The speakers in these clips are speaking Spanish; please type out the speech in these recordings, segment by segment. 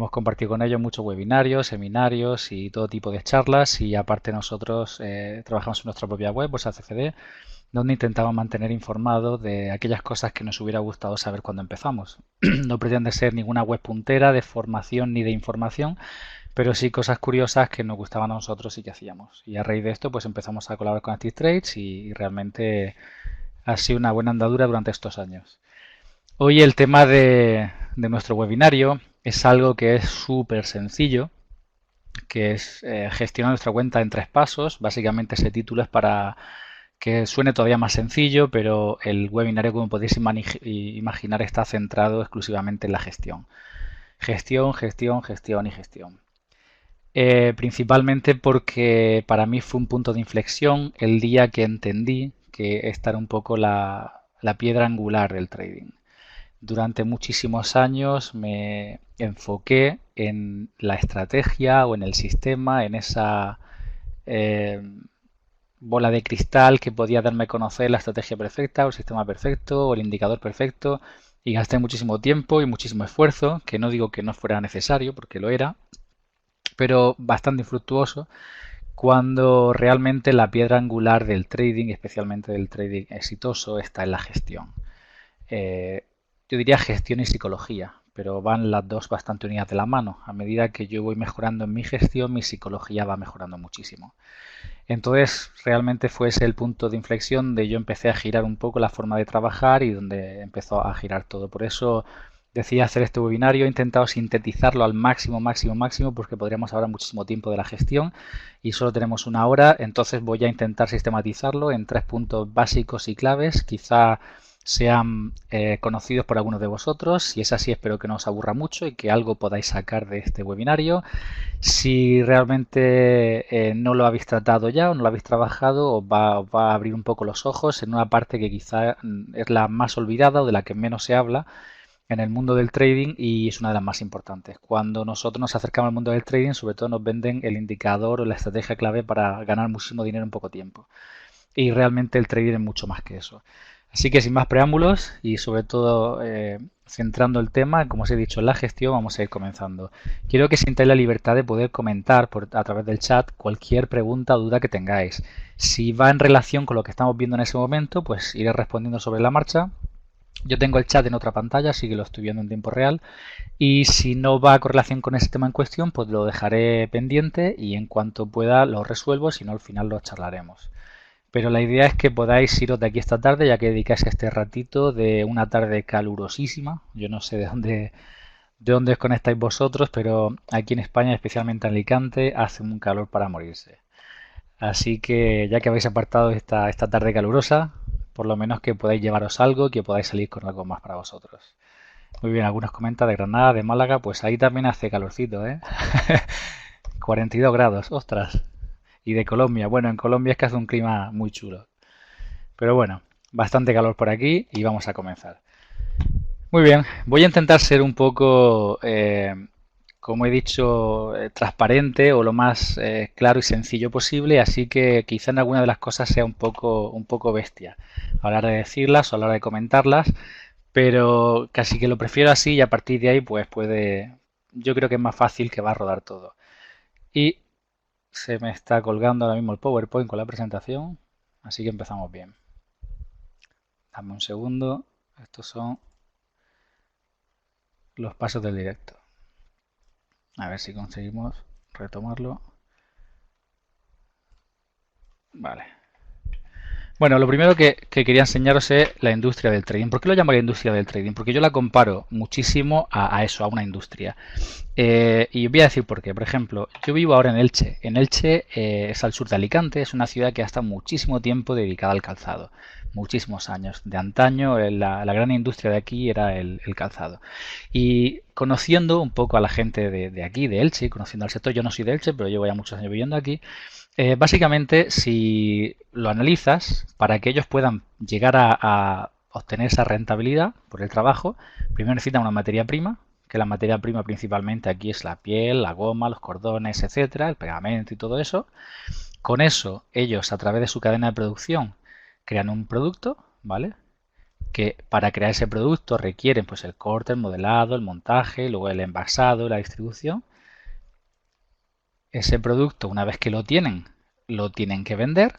hemos compartido con ellos muchos webinarios, seminarios y todo tipo de charlas y aparte nosotros trabajamos en nuestra propia web, Bolsa CFD, donde intentamos mantener informados de aquellas cosas que nos hubiera gustado saber cuando empezamos. No pretende ser ninguna web puntera de formación ni de información, pero sí cosas curiosas que nos gustaban a nosotros y que hacíamos. Y a raíz de esto pues empezamos a colaborar con Active Trades y realmente ha sido una buena andadura durante estos años. Hoy el tema de nuestro webinario es algo que es súper sencillo, que es gestionar nuestra cuenta en 3 pasos. Básicamente ese título es para que suene todavía más sencillo, pero el webinario, como podéis imaginar, está centrado exclusivamente en la gestión. Gestión, gestión, gestión y gestión. Principalmente porque para mí fue un punto de inflexión el día que entendí que esta era un poco la piedra angular del trading. Durante muchísimos años me enfoqué en la estrategia o en el sistema, en esa eh, bola de cristal que podía darme a conocer la estrategia perfecta o el sistema perfecto o el indicador perfecto y gasté muchísimo tiempo y muchísimo esfuerzo, que no digo que no fuera necesario porque lo era, pero bastante infructuoso cuando realmente la piedra angular del trading, especialmente del trading exitoso, está en la gestión. Yo diría gestión y psicología, pero van las dos bastante unidas de la mano. A medida que yo voy mejorando en mi gestión, mi psicología va mejorando muchísimo. Entonces, realmente fue ese el punto de inflexión donde yo empecé a girar un poco la forma de trabajar y donde empezó a girar todo. Por eso decidí hacer este webinario. He intentado sintetizarlo al máximo, máximo, máximo, porque podríamos hablar muchísimo tiempo de la gestión y solo tenemos una hora. Entonces voy a intentar sistematizarlo en 3 puntos básicos y claves. Quizá sean conocidos por algunos de vosotros. Si es así, espero que no os aburra mucho y que algo podáis sacar de este webinario. Si realmente no lo habéis tratado ya o no lo habéis trabajado, os va a abrir un poco los ojos en una parte que quizá es la más olvidada o de la que menos se habla en el mundo del trading y es una de las más importantes. Cuando nosotros nos acercamos al mundo del trading, sobre todo nos venden el indicador o la estrategia clave para ganar muchísimo dinero en poco tiempo. Y realmente el trading es mucho más que eso. Así que sin más preámbulos y sobre todo centrando el tema, como os he dicho, en la gestión, vamos a ir comenzando. Quiero que sintáis la libertad de poder comentar a través del chat cualquier pregunta o duda que tengáis. Si va en relación con lo que estamos viendo en ese momento, pues iré respondiendo sobre la marcha. Yo tengo el chat en otra pantalla, así que lo estoy viendo en tiempo real. Y si no va a correlación con ese tema en cuestión, pues lo dejaré pendiente y en cuanto pueda lo resuelvo, si no al final lo charlaremos. Pero la idea es que podáis iros de aquí esta tarde, ya que dedicáis este ratito de una tarde calurosísima. Yo no sé de dónde os conectáis vosotros, pero aquí en España, especialmente en Alicante, hace un calor para morirse. Así que ya que habéis apartado esta tarde calurosa, por lo menos que podáis llevaros algo, que podáis salir con algo más para vosotros. Muy bien, algunos comentan de Granada, de Málaga, pues ahí también hace calorcito, ¿eh? 42 grados, ostras. Y de Colombia, bueno, en Colombia es que hace un clima muy chulo. Pero bueno, bastante calor por aquí y vamos a comenzar. Muy bien, voy a intentar ser un poco, como he dicho, transparente o lo más claro y sencillo posible, así que quizá en alguna de las cosas sea un poco bestia a la hora de decirlas o a la hora de comentarlas, pero casi que lo prefiero así y a partir de ahí pues yo creo que es más fácil que va a rodar todo. Y se me está colgando ahora mismo el PowerPoint con la presentación, así que empezamos bien. Dame un segundo, estos son los pasos del directo. A ver si conseguimos retomarlo. Vale. Bueno, lo primero que quería enseñaros es la industria del trading. ¿Por qué lo llamo la industria del trading? Porque yo la comparo muchísimo a eso, a una industria. Y os voy a decir por qué. Por ejemplo, yo vivo ahora en Elche. En Elche es al sur de Alicante, es una ciudad que ha estado muchísimo tiempo dedicada al calzado. Muchísimos años. De antaño, la gran industria de aquí era el calzado. Y conociendo un poco a la gente de aquí, de Elche, conociendo al sector, yo no soy de Elche, pero llevo ya muchos años viviendo aquí. Básicamente, si lo analizas, para que ellos puedan llegar a obtener esa rentabilidad por el trabajo, primero necesitan una materia prima, que la materia prima principalmente aquí es la piel, la goma, los cordones, etcétera, el pegamento y todo eso. Con eso, ellos a través de su cadena de producción crean un producto, ¿vale? que para crear ese producto requieren pues el corte, el modelado, el montaje, luego el envasado, la distribución. Ese producto, una vez que lo tienen que vender.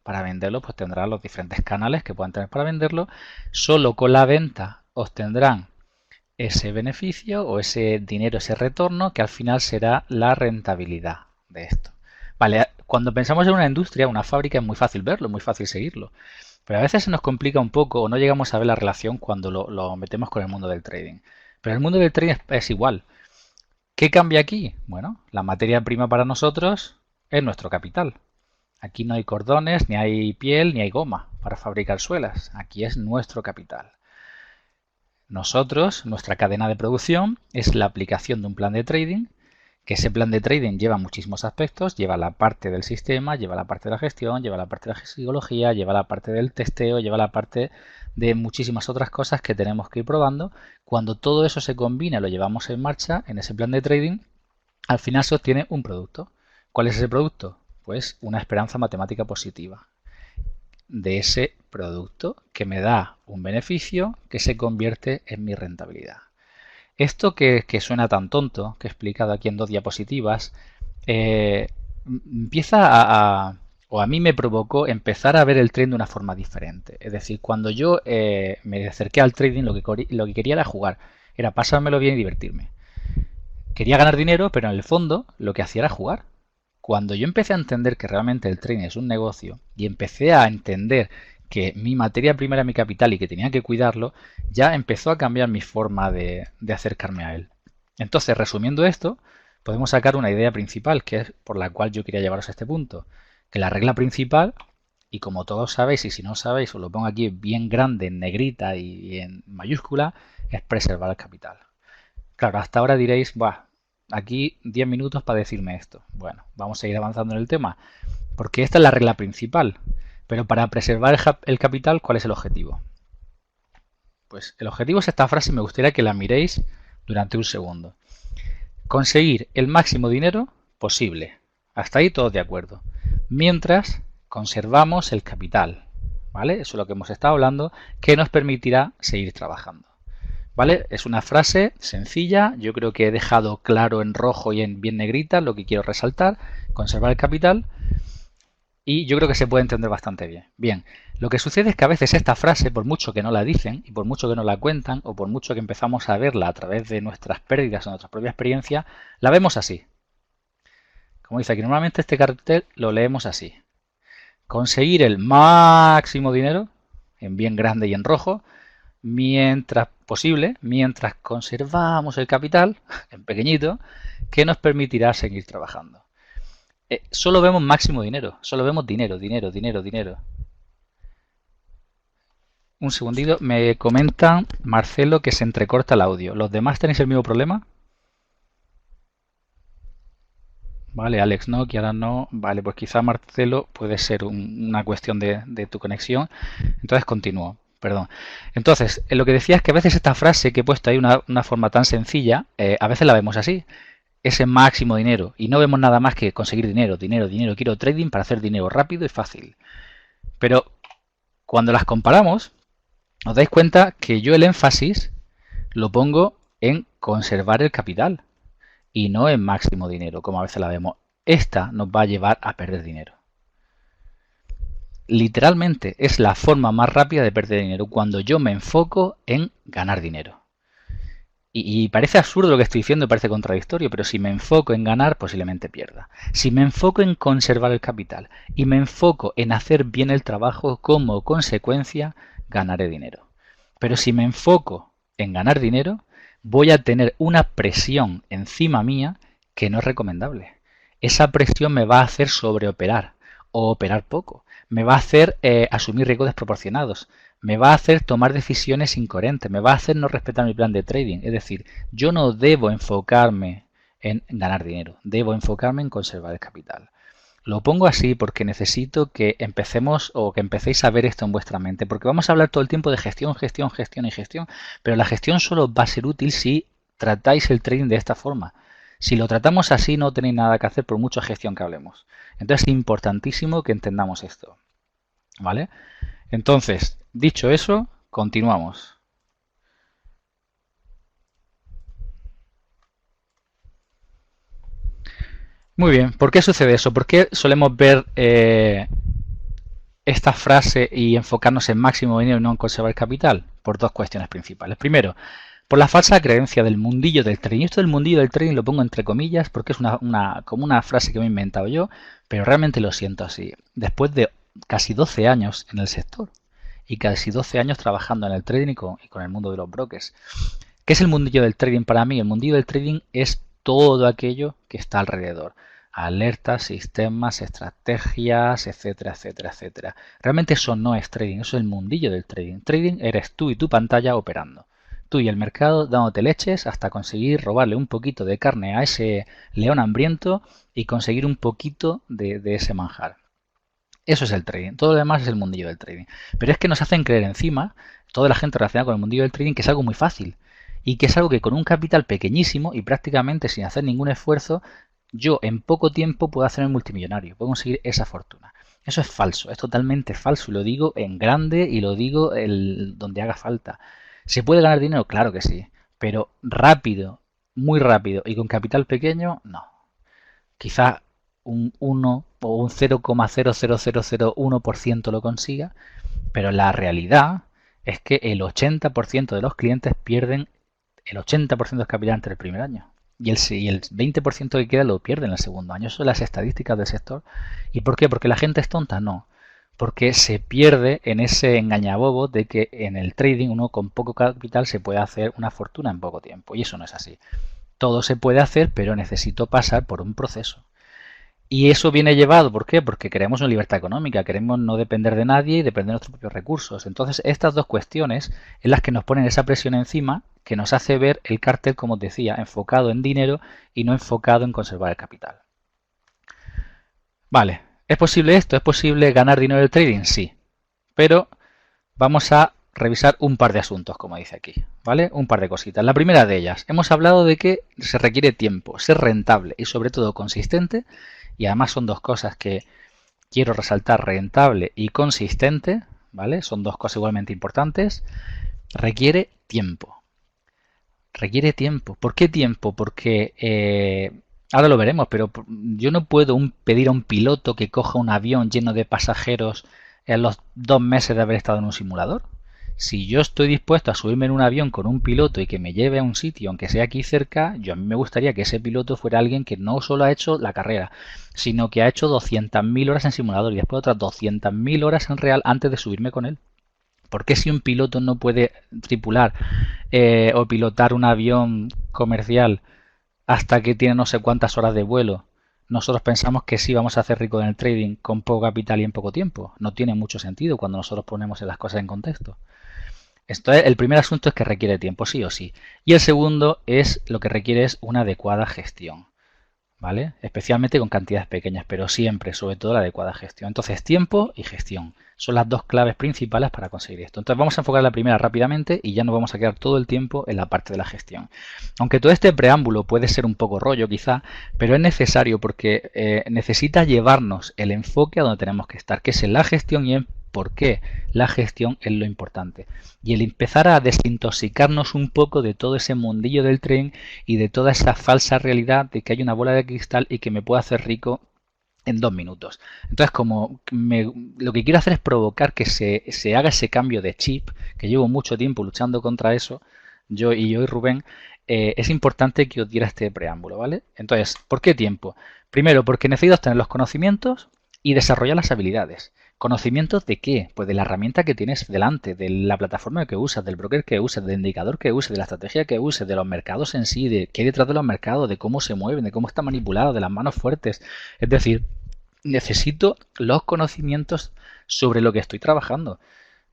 Para venderlo, pues tendrán los diferentes canales que puedan tener para venderlo. Solo con la venta obtendrán ese beneficio o ese dinero, ese retorno, que al final será la rentabilidad de esto. Vale, cuando pensamos en una industria, una fábrica, es muy fácil verlo, muy fácil seguirlo. Pero a veces se nos complica un poco o no llegamos a ver la relación cuando lo metemos con el mundo del trading. Pero el mundo del trading es igual. ¿Qué cambia aquí? Bueno, la materia prima para nosotros es nuestro capital. Aquí no hay cordones, ni hay piel, ni hay goma para fabricar suelas. Aquí es nuestro capital. Nosotros, nuestra cadena de producción, es la aplicación de un plan de trading, que ese plan de trading lleva muchísimos aspectos, lleva la parte del sistema, lleva la parte de la gestión, lleva la parte de la psicología, lleva la parte del testeo, lleva la parte de muchísimas otras cosas que tenemos que ir probando. Cuando todo eso se combina y lo llevamos en marcha en ese plan de trading, al final se obtiene un producto. ¿Cuál es ese producto? Pues una esperanza matemática positiva de ese producto que me da un beneficio que se convierte en mi rentabilidad. Esto que suena tan tonto, que he explicado aquí en 2 diapositivas, empieza o a mí me provocó empezar a ver el trading de una forma diferente. Es decir, cuando yo me acerqué al trading, lo que quería era jugar, era pasármelo bien y divertirme. Quería ganar dinero, pero en el fondo lo que hacía era jugar. Cuando yo empecé a entender que realmente el trading es un negocio y empecé a entender que mi materia prima era mi capital y que tenía que cuidarlo, ya empezó a cambiar mi forma de acercarme a él. Entonces, resumiendo esto, podemos sacar una idea principal, que es por la cual yo quería llevaros a este punto. Que la regla principal, y como todos sabéis, y si no sabéis, os lo pongo aquí bien grande, en negrita y en mayúscula, es preservar el capital. Claro, hasta ahora diréis, bah, aquí 10 minutos para decirme esto. Bueno, vamos a ir avanzando en el tema, porque esta es la regla principal. Pero para preservar el capital, ¿cuál es el objetivo? Pues el objetivo es esta frase y me gustaría que la miréis durante un segundo. Conseguir el máximo dinero posible. Hasta ahí todos de acuerdo. Mientras conservamos el capital. ¿Vale? Eso es lo que hemos estado hablando, que nos permitirá seguir trabajando. ¿Vale? Es una frase sencilla, yo creo que he dejado claro en rojo y en bien negrita lo que quiero resaltar, conservar el capital, y yo creo que se puede entender bastante bien. Bien, lo que sucede es que a veces esta frase, por mucho que no la dicen, y por mucho que no la cuentan, o por mucho que empezamos a verla a través de nuestras pérdidas o nuestra propia experiencia, la vemos así. Como dice aquí, normalmente este cartel lo leemos así. Conseguir el máximo dinero, en bien grande y en rojo, mientras posible, mientras conservamos el capital, en pequeñito, que nos permitirá seguir trabajando. Solo vemos máximo dinero, solo vemos dinero, dinero, dinero, dinero. Un segundito, me comentan, Marcelo, que se entrecorta el audio. ¿Los demás tenéis el mismo problema? Vale, Alex no, que ahora no. Vale, pues quizá Marcelo puede ser una cuestión de tu conexión. Entonces continúo. Perdón. Entonces, lo que decía es que a veces esta frase que he puesto ahí, una forma tan sencilla, a veces la vemos así. Ese máximo dinero. Y no vemos nada más que conseguir dinero, dinero, dinero. Quiero trading para hacer dinero rápido y fácil. Pero cuando las comparamos, os dais cuenta que yo el énfasis lo pongo en conservar el capital y no en máximo dinero, como a veces la vemos. Esta nos va a llevar a perder dinero. Literalmente es la forma más rápida de perder dinero cuando yo me enfoco en ganar dinero. Y parece absurdo lo que estoy diciendo, parece contradictorio, pero si me enfoco en ganar, posiblemente pierda. Si me enfoco en conservar el capital y me enfoco en hacer bien el trabajo, como consecuencia, ganaré dinero. Pero si me enfoco en ganar dinero, voy a tener una presión encima mía que no es recomendable. Esa presión me va a hacer sobreoperar o operar poco. Me va a hacer asumir riesgos desproporcionados. Me va a hacer tomar decisiones incoherentes. Me va a hacer no respetar mi plan de trading. Es decir, yo no debo enfocarme en ganar dinero. Debo enfocarme en conservar el capital. Lo pongo así porque necesito que empecemos o que empecéis a ver esto en vuestra mente. Porque vamos a hablar todo el tiempo de gestión, gestión, gestión y gestión. Pero la gestión solo va a ser útil si tratáis el trading de esta forma. Si lo tratamos así, no tenéis nada que hacer por mucha gestión que hablemos. Entonces es importantísimo que entendamos esto. ¿Vale? Entonces, dicho eso, Continuamos. Muy bien, ¿por qué sucede eso? ¿Por qué solemos ver esta frase y enfocarnos en máximo dinero y no en conservar capital? Por dos cuestiones principales. Primero, por la falsa creencia del mundillo del trading. Y esto del mundillo del trading lo pongo entre comillas porque es como una frase que me he inventado yo, pero realmente lo siento así. Después de casi 12 años en el sector y casi 12 años trabajando en el trading y con el mundo de los brokers. ¿Qué es el mundillo del trading para mí? El mundillo del trading es todo aquello que está alrededor. Alertas, sistemas, estrategias, etcétera, etcétera, etcétera. Realmente eso no es trading, eso es el mundillo del trading. Trading eres tú y tu pantalla operando. Tú y el mercado dándote leches hasta conseguir robarle un poquito de carne a ese león hambriento y conseguir un poquito de ese manjar. Eso es el trading. Todo lo demás es el mundillo del trading. Pero es que nos hacen creer encima, toda la gente relacionada con el mundillo del trading, que es algo muy fácil. Y que es algo que con un capital pequeñísimo y prácticamente sin hacer ningún esfuerzo, yo en poco tiempo puedo hacerme multimillonario, puedo conseguir esa fortuna. Eso es falso, es totalmente falso. Y lo digo en grande y lo digo donde haga falta. ¿Se puede ganar dinero? Claro que sí. Pero rápido, muy rápido y con capital pequeño, no. Quizá un 1 o un 0,00001% lo consiga, pero la realidad es que el 80% de los clientes pierden el 80% del capital entre el primer año. Y el 20% que queda lo pierde en el segundo año. Eso son las estadísticas del sector. ¿Y por qué? ¿Porque la gente es tonta? No. Porque se pierde en ese engañabobo de que en el trading uno con poco capital se puede hacer una fortuna en poco tiempo. Y eso no es así. Todo se puede hacer, pero necesito pasar por un proceso. Y eso viene llevado, ¿por qué? Porque queremos una libertad económica, queremos no depender de nadie y depender de nuestros propios recursos. Entonces, estas dos cuestiones en las que nos ponen esa presión encima que nos hace ver el cártel, como os decía, enfocado en dinero y no enfocado en conservar el capital. Vale, ¿es posible esto? ¿Es posible ganar dinero del trading? Sí. Pero vamos a revisar un par de asuntos, como dice aquí, ¿vale? Un par de cositas. La primera de ellas, hemos hablado de que se requiere tiempo, ser rentable y sobre todo consistente. Y además son dos cosas que quiero resaltar, rentable y consistente, ¿vale? Son dos cosas igualmente importantes. Requiere tiempo. Requiere tiempo. ¿Por qué tiempo? Porque ahora lo veremos, pero yo no puedo pedir a un piloto que coja un avión lleno de pasajeros en los 2 meses de haber estado en un simulador. Si yo estoy dispuesto a subirme en un avión con un piloto y que me lleve a un sitio, aunque sea aquí cerca, a mí me gustaría que ese piloto fuera alguien que no solo ha hecho la carrera, sino que ha hecho 200.000 horas en simulador y después otras 200.000 horas en real antes de subirme con él. ¿Por qué si un piloto no puede tripular o pilotar un avión comercial hasta que tiene no sé cuántas horas de vuelo? Nosotros pensamos que sí vamos a hacer rico en el trading con poco capital y en poco tiempo. No tiene mucho sentido cuando nosotros ponemos las cosas en contexto. El primer asunto es que requiere tiempo, sí o sí. Y el segundo es lo que requiere es una adecuada gestión, ¿vale? Especialmente con cantidades pequeñas, pero siempre, sobre todo, la adecuada gestión. Entonces, tiempo y gestión son las dos claves principales para conseguir esto. Entonces, vamos a enfocar la primera rápidamente y ya nos vamos a quedar todo el tiempo en la parte de la gestión. Aunque todo este preámbulo puede ser un poco rollo quizá, pero es necesario porque necesita llevarnos el enfoque a donde tenemos que estar, que es en la gestión y en por qué la gestión es lo importante. Y el empezar a desintoxicarnos un poco de todo ese mundillo del tren y de toda esa falsa realidad de que hay una bola de cristal y que me puede hacer rico en 2 minutos. Entonces, lo que quiero hacer es provocar que se haga ese cambio de chip, que llevo mucho tiempo luchando contra eso, yo y Rubén, es importante que os diera este preámbulo, ¿vale? Entonces, ¿por qué tiempo? Primero, porque necesito tener los conocimientos y desarrollar las habilidades. ¿Conocimientos de qué? Pues de la herramienta que tienes delante, de la plataforma que usas, del broker que usas, del indicador que uses, de la estrategia que uses, de los mercados en sí, de qué hay detrás de los mercados, de cómo se mueven, de cómo está manipulado, de las manos fuertes. Es decir, necesito los conocimientos sobre lo que estoy trabajando.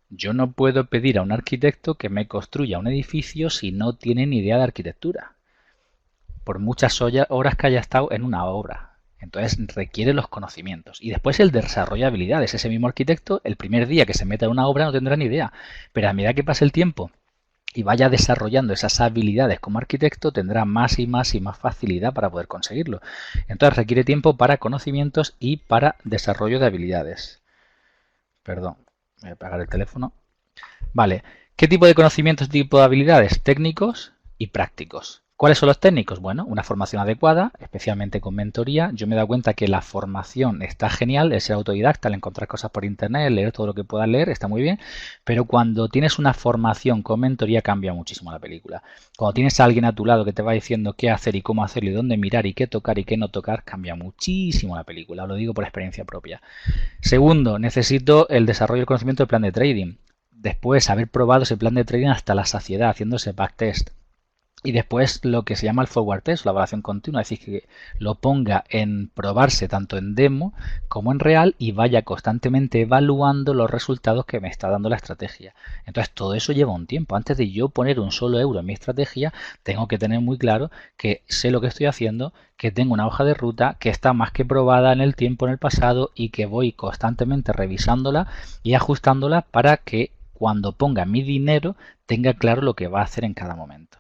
Yo no puedo pedir a un arquitecto que me construya un edificio si no tiene ni idea de arquitectura, por muchas horas que haya estado en una obra. Entonces requiere los conocimientos. Y después el desarrollo de habilidades. Ese mismo arquitecto, el primer día que se meta en una obra no tendrá ni idea. Pero a medida que pase el tiempo y vaya desarrollando esas habilidades como arquitecto, tendrá más y más y más facilidad para poder conseguirlo. Entonces requiere tiempo para conocimientos y para desarrollo de habilidades. Perdón, voy a apagar el teléfono. Vale, ¿Qué tipo de conocimientos, tipo de habilidades? Técnicos y prácticos. ¿Cuáles son los técnicos? Bueno, una formación adecuada, especialmente con mentoría. Yo me he dado cuenta que la formación está genial, el ser autodidacta, el encontrar cosas por internet, leer todo lo que puedas leer, está muy bien, pero cuando tienes una formación con mentoría cambia muchísimo la película. Cuando tienes a alguien a tu lado que te va diciendo qué hacer y cómo hacerlo y dónde mirar y qué tocar y qué no tocar, cambia muchísimo la película, lo digo por experiencia propia. Segundo, necesito el desarrollo del conocimiento del plan de trading. Después, haber probado ese plan de trading hasta la saciedad, haciendo ese backtest. Y después lo que se llama el forward test, la evaluación continua, es decir, que lo ponga en probarse tanto en demo como en real y vaya constantemente evaluando los resultados que me está dando la estrategia. Entonces todo eso lleva un tiempo. Antes de yo poner un solo euro en mi estrategia, tengo que tener muy claro que sé lo que estoy haciendo, que tengo una hoja de ruta que está más que probada en el tiempo, en el pasado, y que voy constantemente revisándola y ajustándola para que cuando ponga mi dinero tenga claro lo que va a hacer en cada momento.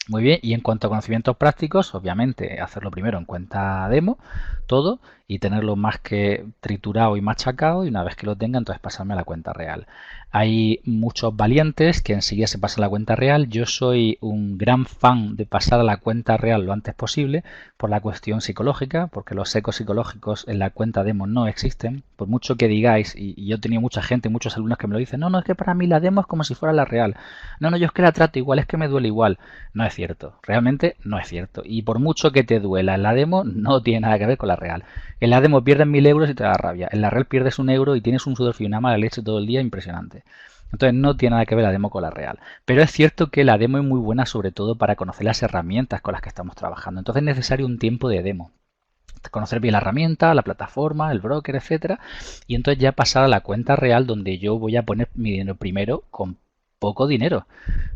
Muy bien, y en cuanto a conocimientos prácticos, obviamente hacerlo primero en cuenta demo, todo, y tenerlo más que triturado y machacado, y una vez que lo tenga, entonces pasarme a la cuenta real. Hay muchos valientes que enseguida se pasan a la cuenta real. Yo soy un gran fan de pasar a la cuenta real lo antes posible por la cuestión psicológica, porque los secos psicológicos en la cuenta demo no existen. Por mucho que digáis, y yo he tenido mucha gente, muchos alumnos que me lo dicen, no, no, es que para mí la demo es como si fuera la real. No, no, yo es que la trato igual, es que me duele igual. No es cierto, realmente no es cierto. Y por mucho que te duela en la demo, no tiene nada que ver con la real. En la demo pierdes 1000 euros y te da rabia. En la real pierdes 1 euro y tienes un sudor frío y una mala leche todo el día impresionante. Entonces no tiene nada que ver la demo con la real. Pero es cierto que la demo es muy buena sobre todo para conocer las herramientas con las que estamos trabajando. Entonces es necesario un tiempo de demo. Conocer bien la herramienta, la plataforma, el broker, etcétera. Y entonces ya pasar a la cuenta real donde yo voy a poner mi dinero primero con poco dinero,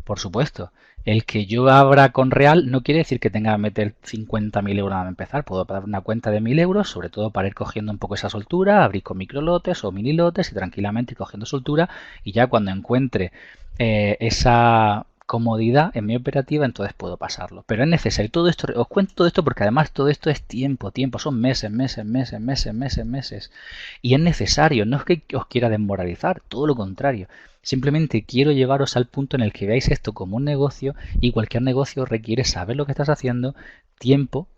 por supuesto. El que yo abra con real no quiere decir que tenga que meter 50.000 euros a empezar. Puedo dar una cuenta de 1000 euros, sobre todo para ir cogiendo un poco esa soltura, abrir con microlotes o mini lotes y tranquilamente ir cogiendo soltura. Y ya cuando encuentre esa comodidad en mi operativa, entonces puedo pasarlo. Pero es necesario. Todo esto, os cuento todo esto porque además todo esto es tiempo, son meses. Y es necesario, no es que os quiera desmoralizar, todo lo contrario. Simplemente quiero llevaros al punto en el que veáis esto como un negocio y cualquier negocio requiere saber lo que estás haciendo, tiempo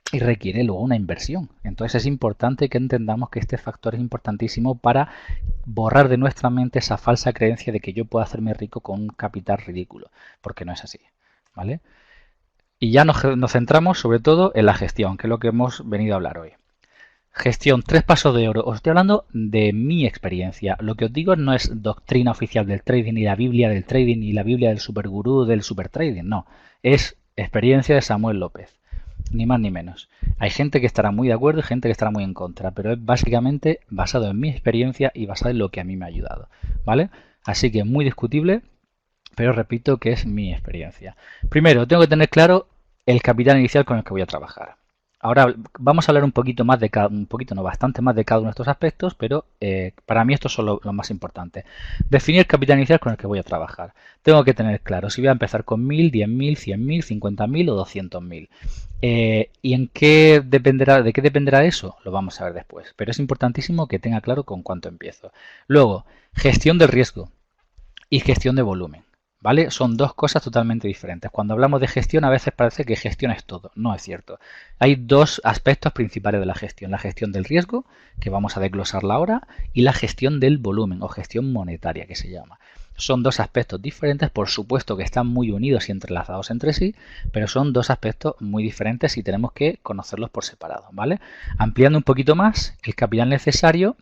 y requiere luego una inversión. Entonces es importante que entendamos que este factor es importantísimo para borrar de nuestra mente esa falsa creencia de que yo puedo hacerme rico con un capital ridículo, porque no es así, ¿vale? Y ya nos centramos sobre todo en la gestión, que es lo que hemos venido a hablar hoy. Gestión, 3 pasos de oro. Os estoy hablando de mi experiencia. Lo que os digo no es doctrina oficial del trading, ni la Biblia del trading, ni la Biblia del supergurú del supertrading. No, es experiencia de Samuel López. Ni más ni menos. Hay gente que estará muy de acuerdo y gente que estará muy en contra, pero es básicamente basado en mi experiencia y basado en lo que a mí me ha ayudado. ¿Vale? Así que muy discutible, pero repito que es mi experiencia. Primero, tengo que tener claro el capital inicial con el que voy a trabajar. Ahora vamos a hablar un poquito más de cada, bastante más de cada uno de estos aspectos, pero para mí estos son lo más importante. Definir el capital inicial con el que voy a trabajar. Tengo que tener claro si voy a empezar con 1000, 10.000, 100.000, 50.000 o 200.000. ¿Y en qué dependerá, de qué dependerá eso? Lo vamos a ver después. Pero es importantísimo que tenga claro con cuánto empiezo. Luego, gestión del riesgo y gestión de volumen. ¿Vale? Son dos cosas totalmente diferentes. Cuando hablamos de gestión a veces parece que gestión es todo. No es cierto. Hay dos aspectos principales de la gestión. La gestión del riesgo, que vamos a desglosarla ahora, y la gestión del volumen o gestión monetaria que se llama. Son dos aspectos diferentes, por supuesto que están muy unidos y entrelazados entre sí, pero son dos aspectos muy diferentes y tenemos que conocerlos por separado, ¿vale? Ampliando un poquito más, el capital necesario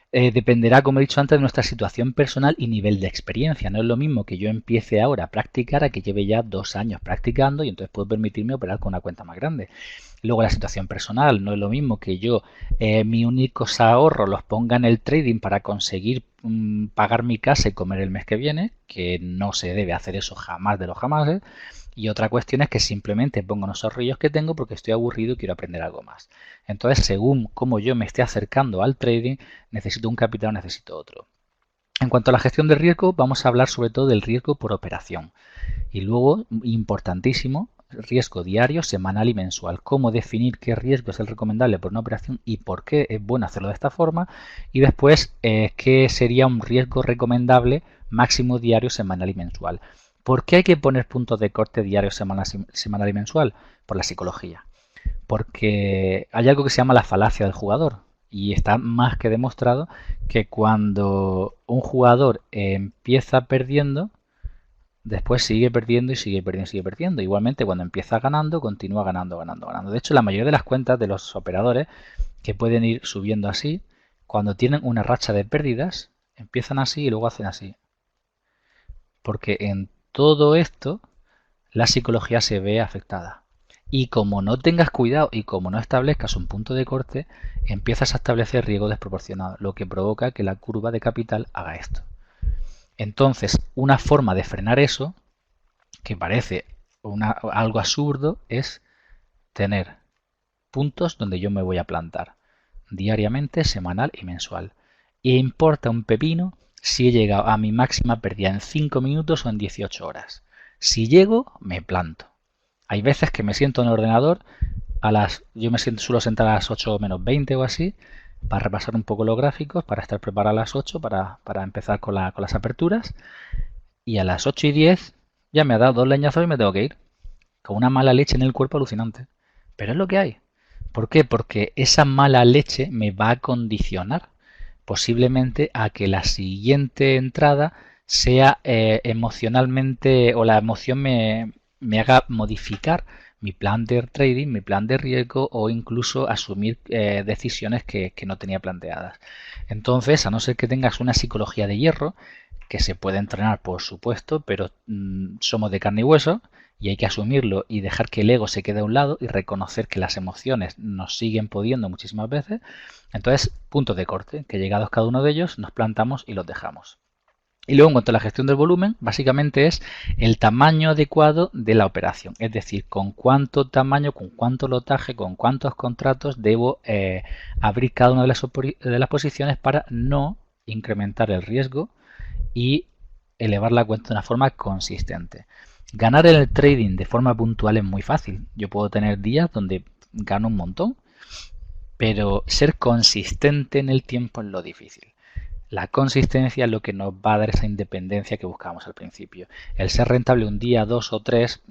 dependerá, como he dicho antes, de nuestra situación personal y nivel de experiencia. No es lo mismo que yo empiece ahora a practicar a que lleve ya 2 años practicando y entonces puedo permitirme operar con una cuenta más grande. Luego la situación personal, no es lo mismo que yo mis únicos ahorros los ponga en el trading para conseguir pagar mi casa y comer el mes que viene, que no se debe hacer eso jamás de los jamases. Y otra cuestión es que simplemente pongo unos ahorrillos que tengo porque estoy aburrido y quiero aprender algo más. Entonces, según cómo yo me esté acercando al trading, necesito un capital o necesito otro. En cuanto a la gestión del riesgo, vamos a hablar sobre todo del riesgo por operación. Y luego, importantísimo, riesgo diario, semanal y mensual. Cómo definir qué riesgo es el recomendable por una operación y por qué es bueno hacerlo de esta forma. Y después, qué sería un riesgo recomendable máximo diario, semanal y mensual. ¿Por qué hay que poner puntos de corte diario, semanal y mensual? Por la psicología. Porque hay algo que se llama la falacia del jugador. Y está más que demostrado que cuando un jugador empieza perdiendo, después sigue perdiendo y sigue perdiendo y sigue perdiendo. Igualmente, cuando empieza ganando, continúa ganando, ganando, ganando. De hecho, la mayoría de las cuentas de los operadores que pueden ir subiendo así, cuando tienen una racha de pérdidas, empiezan así y luego hacen así. Porque en todo esto, la psicología se ve afectada. Y como no tengas cuidado y como no establezcas un punto de corte, empiezas a establecer riesgo desproporcionado, lo que provoca que la curva de capital haga esto. Entonces, una forma de frenar eso, que parece algo absurdo, es tener puntos donde yo me voy a plantar diariamente, semanal y mensual. Y importa un pepino si he llegado a mi máxima pérdida en 5 minutos o en 18 horas. Si llego, me planto. Hay veces que me siento en el ordenador yo suelo sentar a las 8 menos 20 o así, para repasar un poco los gráficos, para estar preparado a las 8 para empezar con las aperturas. Y a las 8 y 10 ya me ha dado 2 leñazos y me tengo que ir. Con una mala leche en el cuerpo alucinante. Pero es lo que hay. ¿Por qué? Porque esa mala leche me va a condicionar posiblemente a que la siguiente entrada sea emocionalmente, o la emoción me haga modificar mi plan de trading, mi plan de riesgo, o incluso asumir decisiones que no tenía planteadas. Entonces, a no ser que tengas una psicología de hierro, que se puede entrenar por supuesto, pero somos de carne y hueso, y hay que asumirlo y dejar que el ego se quede a un lado y reconocer que las emociones nos siguen pudiendo muchísimas veces. Entonces, puntos de corte, que llegados cada uno de ellos, nos plantamos y los dejamos. Y luego, en cuanto a la gestión del volumen, básicamente es el tamaño adecuado de la operación. Es decir, con cuánto tamaño, con cuánto lotaje, con cuántos contratos debo abrir cada una de las posiciones para no incrementar el riesgo y elevar la cuenta de una forma consistente. Ganar en el trading de forma puntual es muy fácil. Yo puedo tener días donde gano un montón, pero ser consistente en el tiempo es lo difícil. La consistencia es lo que nos va a dar esa independencia que buscábamos al principio. El ser rentable un día, dos o tres,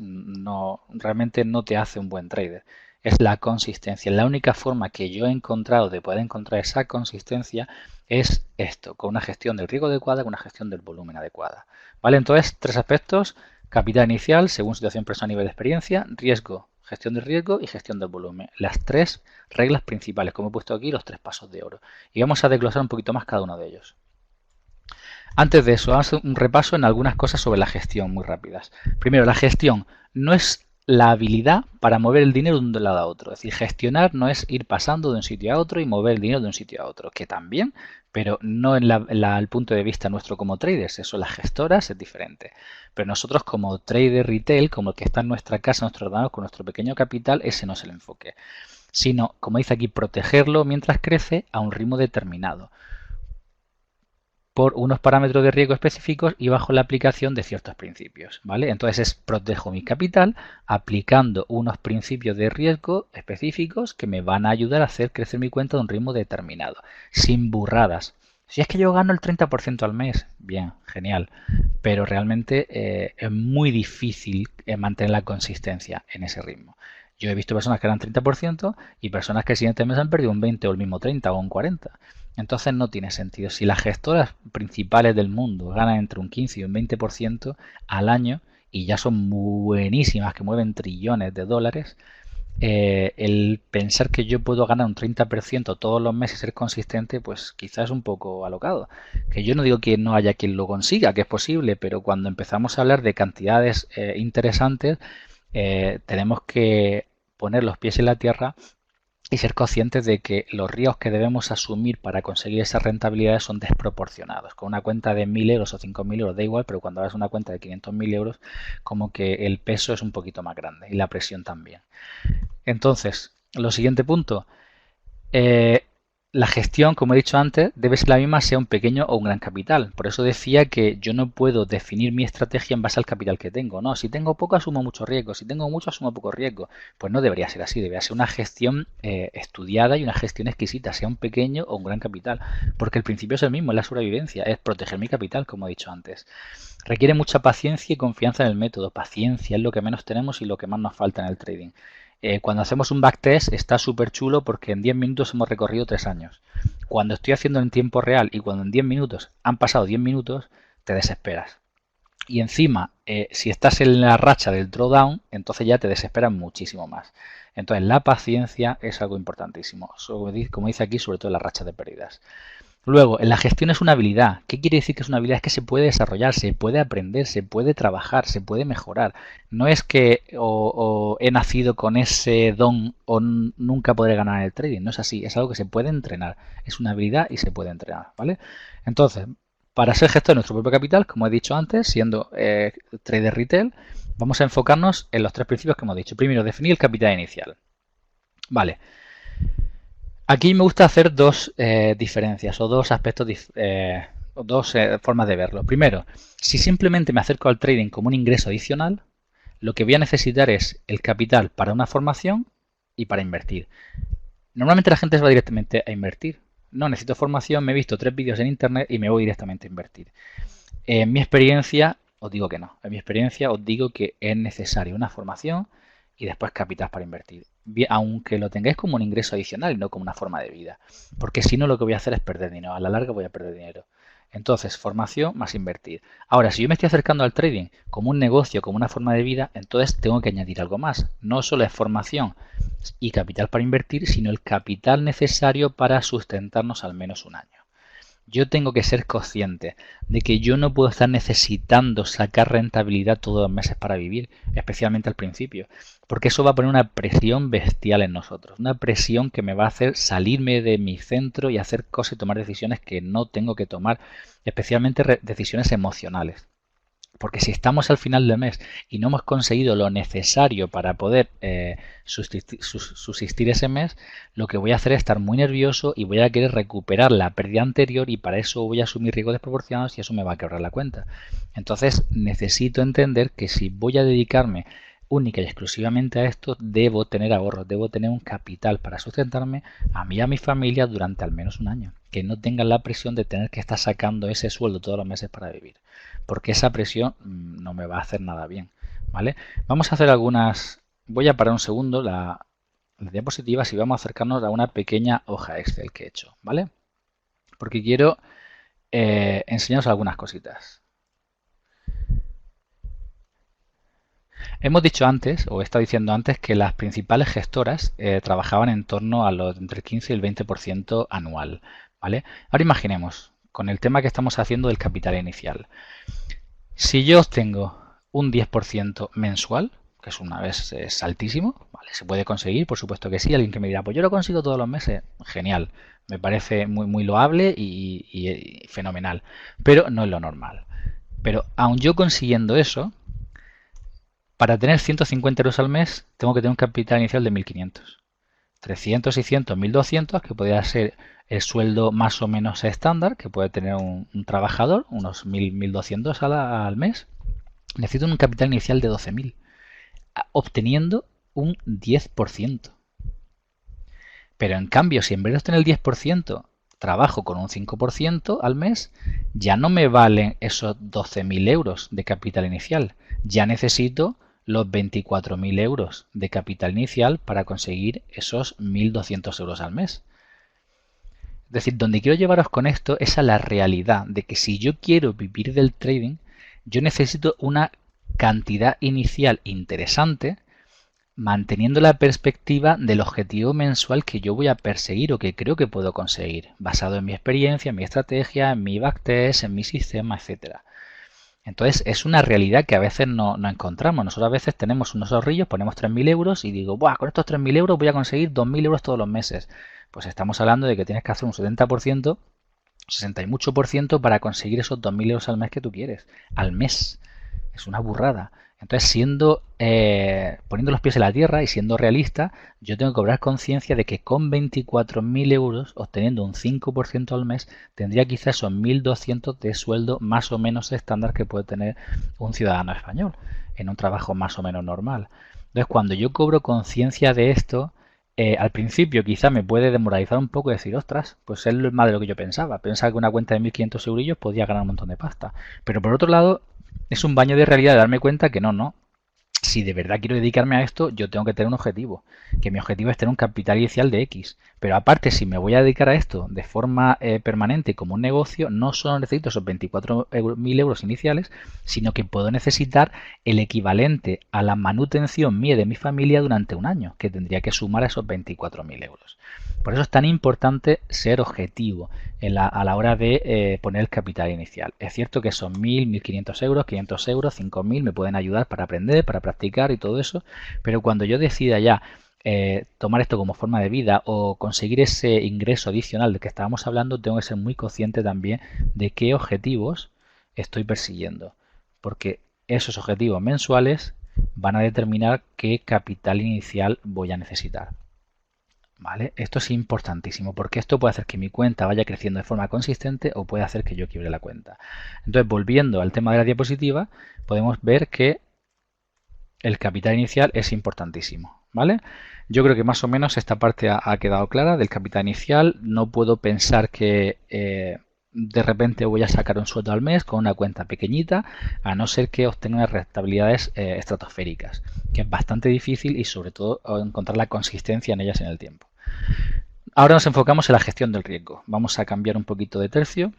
realmente no te hace un buen trader. Es la consistencia. La única forma que yo he encontrado de poder encontrar esa consistencia es esto, con una gestión del riesgo adecuada, con una gestión del volumen adecuada. ¿Vale? Entonces, 3 aspectos: capital inicial, según situación personal, nivel de experiencia; riesgo, gestión del riesgo; y gestión del volumen. Las 3 reglas principales, como he puesto aquí, los 3 pasos de oro. Y vamos a desglosar un poquito más cada uno de ellos. Antes de eso, vamos a hacer un repaso en algunas cosas sobre la gestión muy rápidas. Primero, la gestión no es la habilidad para mover el dinero de un lado a otro. Es decir, gestionar no es ir pasando de un sitio a otro y mover el dinero de un sitio a otro, que también, pero no en el punto de vista nuestro como traders. Eso, las gestoras, es diferente. Pero nosotros como trader retail, como el que está en nuestra casa, nuestro ordenador, con nuestro pequeño capital, ese no es el enfoque. Sino, como dice aquí, protegerlo mientras crece a un ritmo determinado, por unos parámetros de riesgo específicos y bajo la aplicación de ciertos principios, ¿vale? Entonces protejo mi capital aplicando unos principios de riesgo específicos que me van a ayudar a hacer crecer mi cuenta a un ritmo determinado, sin burradas. Si es que yo gano el 30% al mes, bien, genial, pero realmente es muy difícil mantener la consistencia en ese ritmo. Yo he visto personas que ganan 30% y personas que el siguiente mes han perdido un 20 o el mismo 30 o un 40%. Entonces no tiene sentido. Si las gestoras principales del mundo ganan entre un 15 y un 20% al año y ya son buenísimas, que mueven trillones de dólares, el pensar que yo puedo ganar un 30% todos los meses y ser consistente, pues quizás es un poco alocado. Que yo no digo que no haya quien lo consiga, que es posible, pero cuando empezamos a hablar de cantidades interesantes, tenemos que poner los pies en la tierra y ser conscientes de que los riesgos que debemos asumir para conseguir esas rentabilidades son desproporcionados. Con una cuenta de 1.000 euros o 5.000 euros da igual, pero cuando hagas una cuenta de 500.000 euros, como que el peso es un poquito más grande y la presión también. Entonces, lo siguiente punto, la gestión, como he dicho antes, debe ser la misma sea un pequeño o un gran capital. Por eso decía que yo no puedo definir mi estrategia en base al capital que tengo. No, si tengo poco asumo mucho riesgo, si tengo mucho asumo poco riesgo. Pues no debería ser así, debería ser una gestión estudiada y una gestión exquisita, sea un pequeño o un gran capital. Porque el principio es el mismo, es la sobrevivencia, es proteger mi capital, como he dicho antes. Requiere mucha paciencia y confianza en el método. Paciencia es lo que menos tenemos y lo que más nos falta en el trading. Cuando hacemos un backtest está súper chulo porque en 10 minutos hemos recorrido 3 años. Cuando estoy haciendo en tiempo real y cuando en 10 minutos han pasado 10 minutos, te desesperas. Y encima, si estás en la racha del drawdown, entonces ya te desesperas muchísimo más. Entonces la paciencia es algo importantísimo, como dice aquí, sobre todo en la racha de pérdidas. Luego, la gestión es una habilidad. ¿Qué quiere decir que es una habilidad? Es que se puede desarrollar, se puede aprender, se puede trabajar, se puede mejorar. No es que o he nacido con ese don o nunca podré ganar en el trading. No es así, es algo que se puede entrenar. Es una habilidad y se puede entrenar, ¿vale? Entonces, para ser gestor de nuestro propio capital, como he dicho antes, siendo trader retail, vamos a enfocarnos en los 3 principios que hemos dicho. Primero, definir el capital inicial. Vale. Aquí me gusta hacer dos diferencias o dos aspectos, o dos formas de verlo. Primero, si simplemente me acerco al trading como un ingreso adicional, lo que voy a necesitar es el capital para una formación y para invertir. Normalmente la gente se va directamente a invertir. No, necesito formación, me he visto 3 vídeos en internet y me voy directamente a invertir. En mi experiencia, os digo que no. En mi experiencia os digo que es necesaria una formación y después capital para invertir. Bien, aunque lo tengáis como un ingreso adicional y no como una forma de vida. Porque si no, lo que voy a hacer es perder dinero. A la larga voy a perder dinero. Entonces, formación más invertir. Ahora, si yo me estoy acercando al trading como un negocio, como una forma de vida, entonces tengo que añadir algo más. No solo es formación y capital para invertir, sino el capital necesario para sustentarnos al menos un año. Yo tengo que ser consciente de que yo no puedo estar necesitando sacar rentabilidad todos los meses para vivir, especialmente al principio, porque eso va a poner una presión bestial en nosotros, una presión que me va a hacer salirme de mi centro y hacer cosas y tomar decisiones que no tengo que tomar, especialmente decisiones emocionales. Porque si estamos al final del mes y no hemos conseguido lo necesario para poder subsistir ese mes, lo que voy a hacer es estar muy nervioso y voy a querer recuperar la pérdida anterior y para eso voy a asumir riesgos desproporcionados y eso me va a quebrar la cuenta. Entonces necesito entender que si voy a dedicarme única y exclusivamente a esto, debo tener ahorros, debo tener un capital para sustentarme a mí y a mi familia durante al menos un año. Que no tengan la presión de tener que estar sacando ese sueldo todos los meses para vivir. Porque esa presión no me va a hacer nada bien. ¿Vale? Vamos a hacer algunas... Voy a parar un segundo las diapositivas y vamos a acercarnos a una pequeña hoja Excel que he hecho. ¿Vale? Porque quiero enseñaros algunas cositas. Hemos dicho antes, o he estado diciendo antes, que las principales gestoras trabajaban en torno a los entre el 15 y el 20% anual. ¿Vale? Ahora imaginemos, con el tema que estamos haciendo del capital inicial. Si yo obtengo un 10% mensual, que es una vez es altísimo, ¿vale? ¿Se puede conseguir? Por supuesto que sí. Alguien que me dirá, pues yo lo consigo todos los meses. Genial. Me parece muy loable y fenomenal. Pero no es lo normal. Pero aun yo consiguiendo eso, para tener 150 euros al mes, tengo que tener un capital inicial de 1.500. 300, 600, 1.200, que podría ser el sueldo más o menos estándar que puede tener un trabajador, unos 1.200 al mes. Necesito un capital inicial de 12.000, obteniendo un 10%. Pero en cambio, si en vez de obtener el 10%, trabajo con un 5% al mes, ya no me valen esos 12.000 euros de capital inicial. Ya necesito los 24.000 euros de capital inicial para conseguir esos 1.200 euros al mes. Es decir, donde quiero llevaros con esto es a la realidad de que si yo quiero vivir del trading, yo necesito una cantidad inicial interesante, manteniendo la perspectiva del objetivo mensual que yo voy a perseguir o que creo que puedo conseguir, basado en mi experiencia, en mi estrategia, en mi backtest, en mi sistema, etcétera. Entonces es una realidad que a veces no encontramos. Nosotros a veces tenemos unos ahorrillos, ponemos 3.000 euros y digo, ¡buah! Con estos 3.000 euros voy a conseguir 2.000 euros todos los meses. Pues estamos hablando de que tienes que hacer un 70%, 60 y mucho por ciento para conseguir esos 2.000 euros al mes que tú quieres. Al mes. Es una burrada. Entonces, poniendo los pies en la tierra y siendo realista, yo tengo que cobrar conciencia de que con 24.000 euros, obteniendo un 5% al mes, tendría quizás esos 1.200 de sueldo más o menos estándar que puede tener un ciudadano español en un trabajo más o menos normal. Entonces, cuando yo cobro conciencia de esto, al principio quizá me puede demoralizar un poco y decir, ostras, pues es más de lo que yo pensaba. Pensaba que una cuenta de 1.500 eurillos podía ganar un montón de pasta. Pero por otro lado, es un baño de realidad de darme cuenta que no. Si de verdad quiero dedicarme a esto, yo tengo que tener un objetivo. Que mi objetivo es tener un capital inicial de X. Pero aparte, si me voy a dedicar a esto de forma permanente como un negocio, no solo necesito esos 24.000 euros iniciales, sino que puedo necesitar el equivalente a la manutención mía de mi familia durante un año, que tendría que sumar a esos 24.000 euros. Por eso es tan importante ser objetivo a la hora de poner el capital inicial. Es cierto que son 1.000, 1.500 euros, 500 euros, 5.000 me pueden ayudar para aprender, para practicar y todo eso, pero cuando yo decida ya tomar esto como forma de vida o conseguir ese ingreso adicional del que estábamos hablando, tengo que ser muy consciente también de qué objetivos estoy persiguiendo, porque esos objetivos mensuales van a determinar qué capital inicial voy a necesitar. ¿Vale? Esto es importantísimo porque esto puede hacer que mi cuenta vaya creciendo de forma consistente o puede hacer que yo quiebre la cuenta. Entonces, volviendo al tema de la diapositiva, podemos ver que el capital inicial es importantísimo. ¿Vale? Yo creo que más o menos esta parte ha quedado clara del capital inicial. No puedo pensar que de repente voy a sacar un sueldo al mes con una cuenta pequeñita, a no ser que obtenga unas rentabilidades estratosféricas, que es bastante difícil y sobre todo encontrar la consistencia en ellas en el tiempo. Ahora nos enfocamos en la gestión del riesgo. Vamos a cambiar un poquito de tercio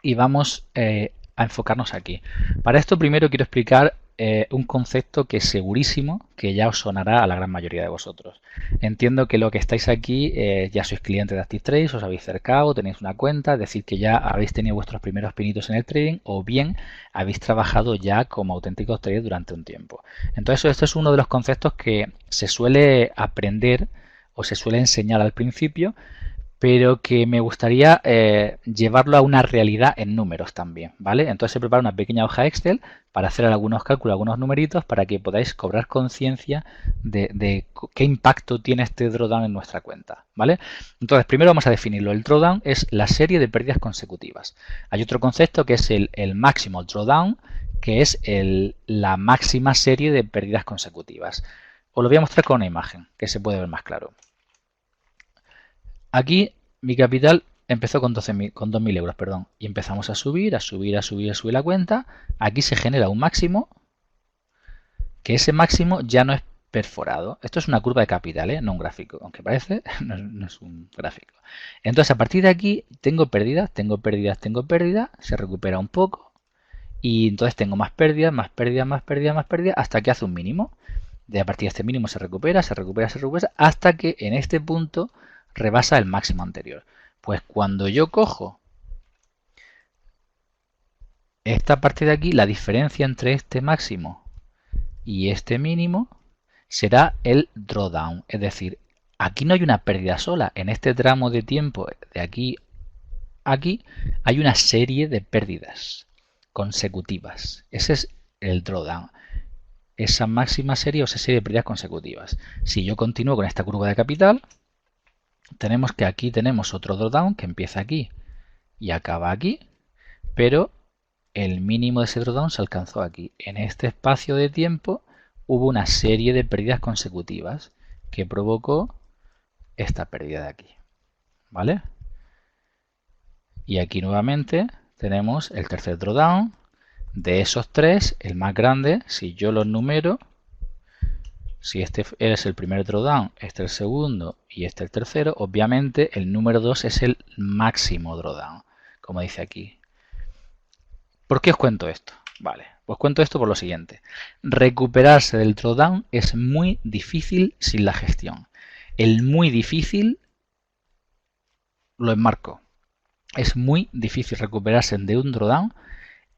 y vamos a enfocarnos aquí. Para esto primero quiero explicar un concepto que segurísimo que ya os sonará a la gran mayoría de vosotros. Entiendo que lo que estáis aquí ya sois clientes de ActiveTrade, os habéis cercado, tenéis una cuenta, es decir que ya habéis tenido vuestros primeros pinitos en el trading o bien habéis trabajado ya como auténticos traders durante un tiempo. Entonces esto es uno de los conceptos que se suele aprender o se suele enseñar al principio, pero que me gustaría llevarlo a una realidad en números también, ¿vale? Entonces se prepara una pequeña hoja Excel para hacer algunos cálculos, algunos numeritos, para que podáis cobrar conciencia de qué impacto tiene este drawdown en nuestra cuenta, ¿vale? Entonces primero vamos a definirlo. El drawdown es la serie de pérdidas consecutivas. Hay otro concepto que es el máximo drawdown, que es la máxima serie de pérdidas consecutivas. Os lo voy a mostrar con una imagen, que se puede ver más claro. Aquí mi capital empezó con 2.000 euros, perdón, y empezamos a subir la cuenta. Aquí se genera un máximo, que ese máximo ya no es perforado. Esto es una curva de capital, no un gráfico, aunque parece, no es un gráfico. Entonces a partir de aquí tengo pérdidas, se recupera un poco y entonces tengo más pérdidas, hasta que hace un mínimo. De a partir de este mínimo se recupera, hasta que en este punto rebasa el máximo anterior. Pues cuando yo cojo esta parte de aquí, la diferencia entre este máximo y este mínimo será el drawdown. Es decir, aquí no hay una pérdida sola. En este tramo de tiempo de aquí a aquí hay una serie de pérdidas consecutivas. Ese es el drawdown. Esa máxima serie o esa serie de pérdidas consecutivas. Si yo continúo con esta curva de capital, tenemos que aquí tenemos otro drawdown que empieza aquí y acaba aquí, pero el mínimo de ese drawdown se alcanzó aquí. En este espacio de tiempo hubo una serie de pérdidas consecutivas que provocó esta pérdida de aquí, ¿vale? Y aquí nuevamente tenemos el tercer drawdown. De esos tres, el más grande, si yo los numero, si este es el primer drawdown, este el segundo y este el tercero, obviamente el número 2 es el máximo drawdown, como dice aquí. ¿Por qué os cuento esto? Vale, os cuento esto por lo siguiente. Recuperarse del drawdown es muy difícil sin la gestión. El muy difícil lo enmarco. Es muy difícil recuperarse de un drawdown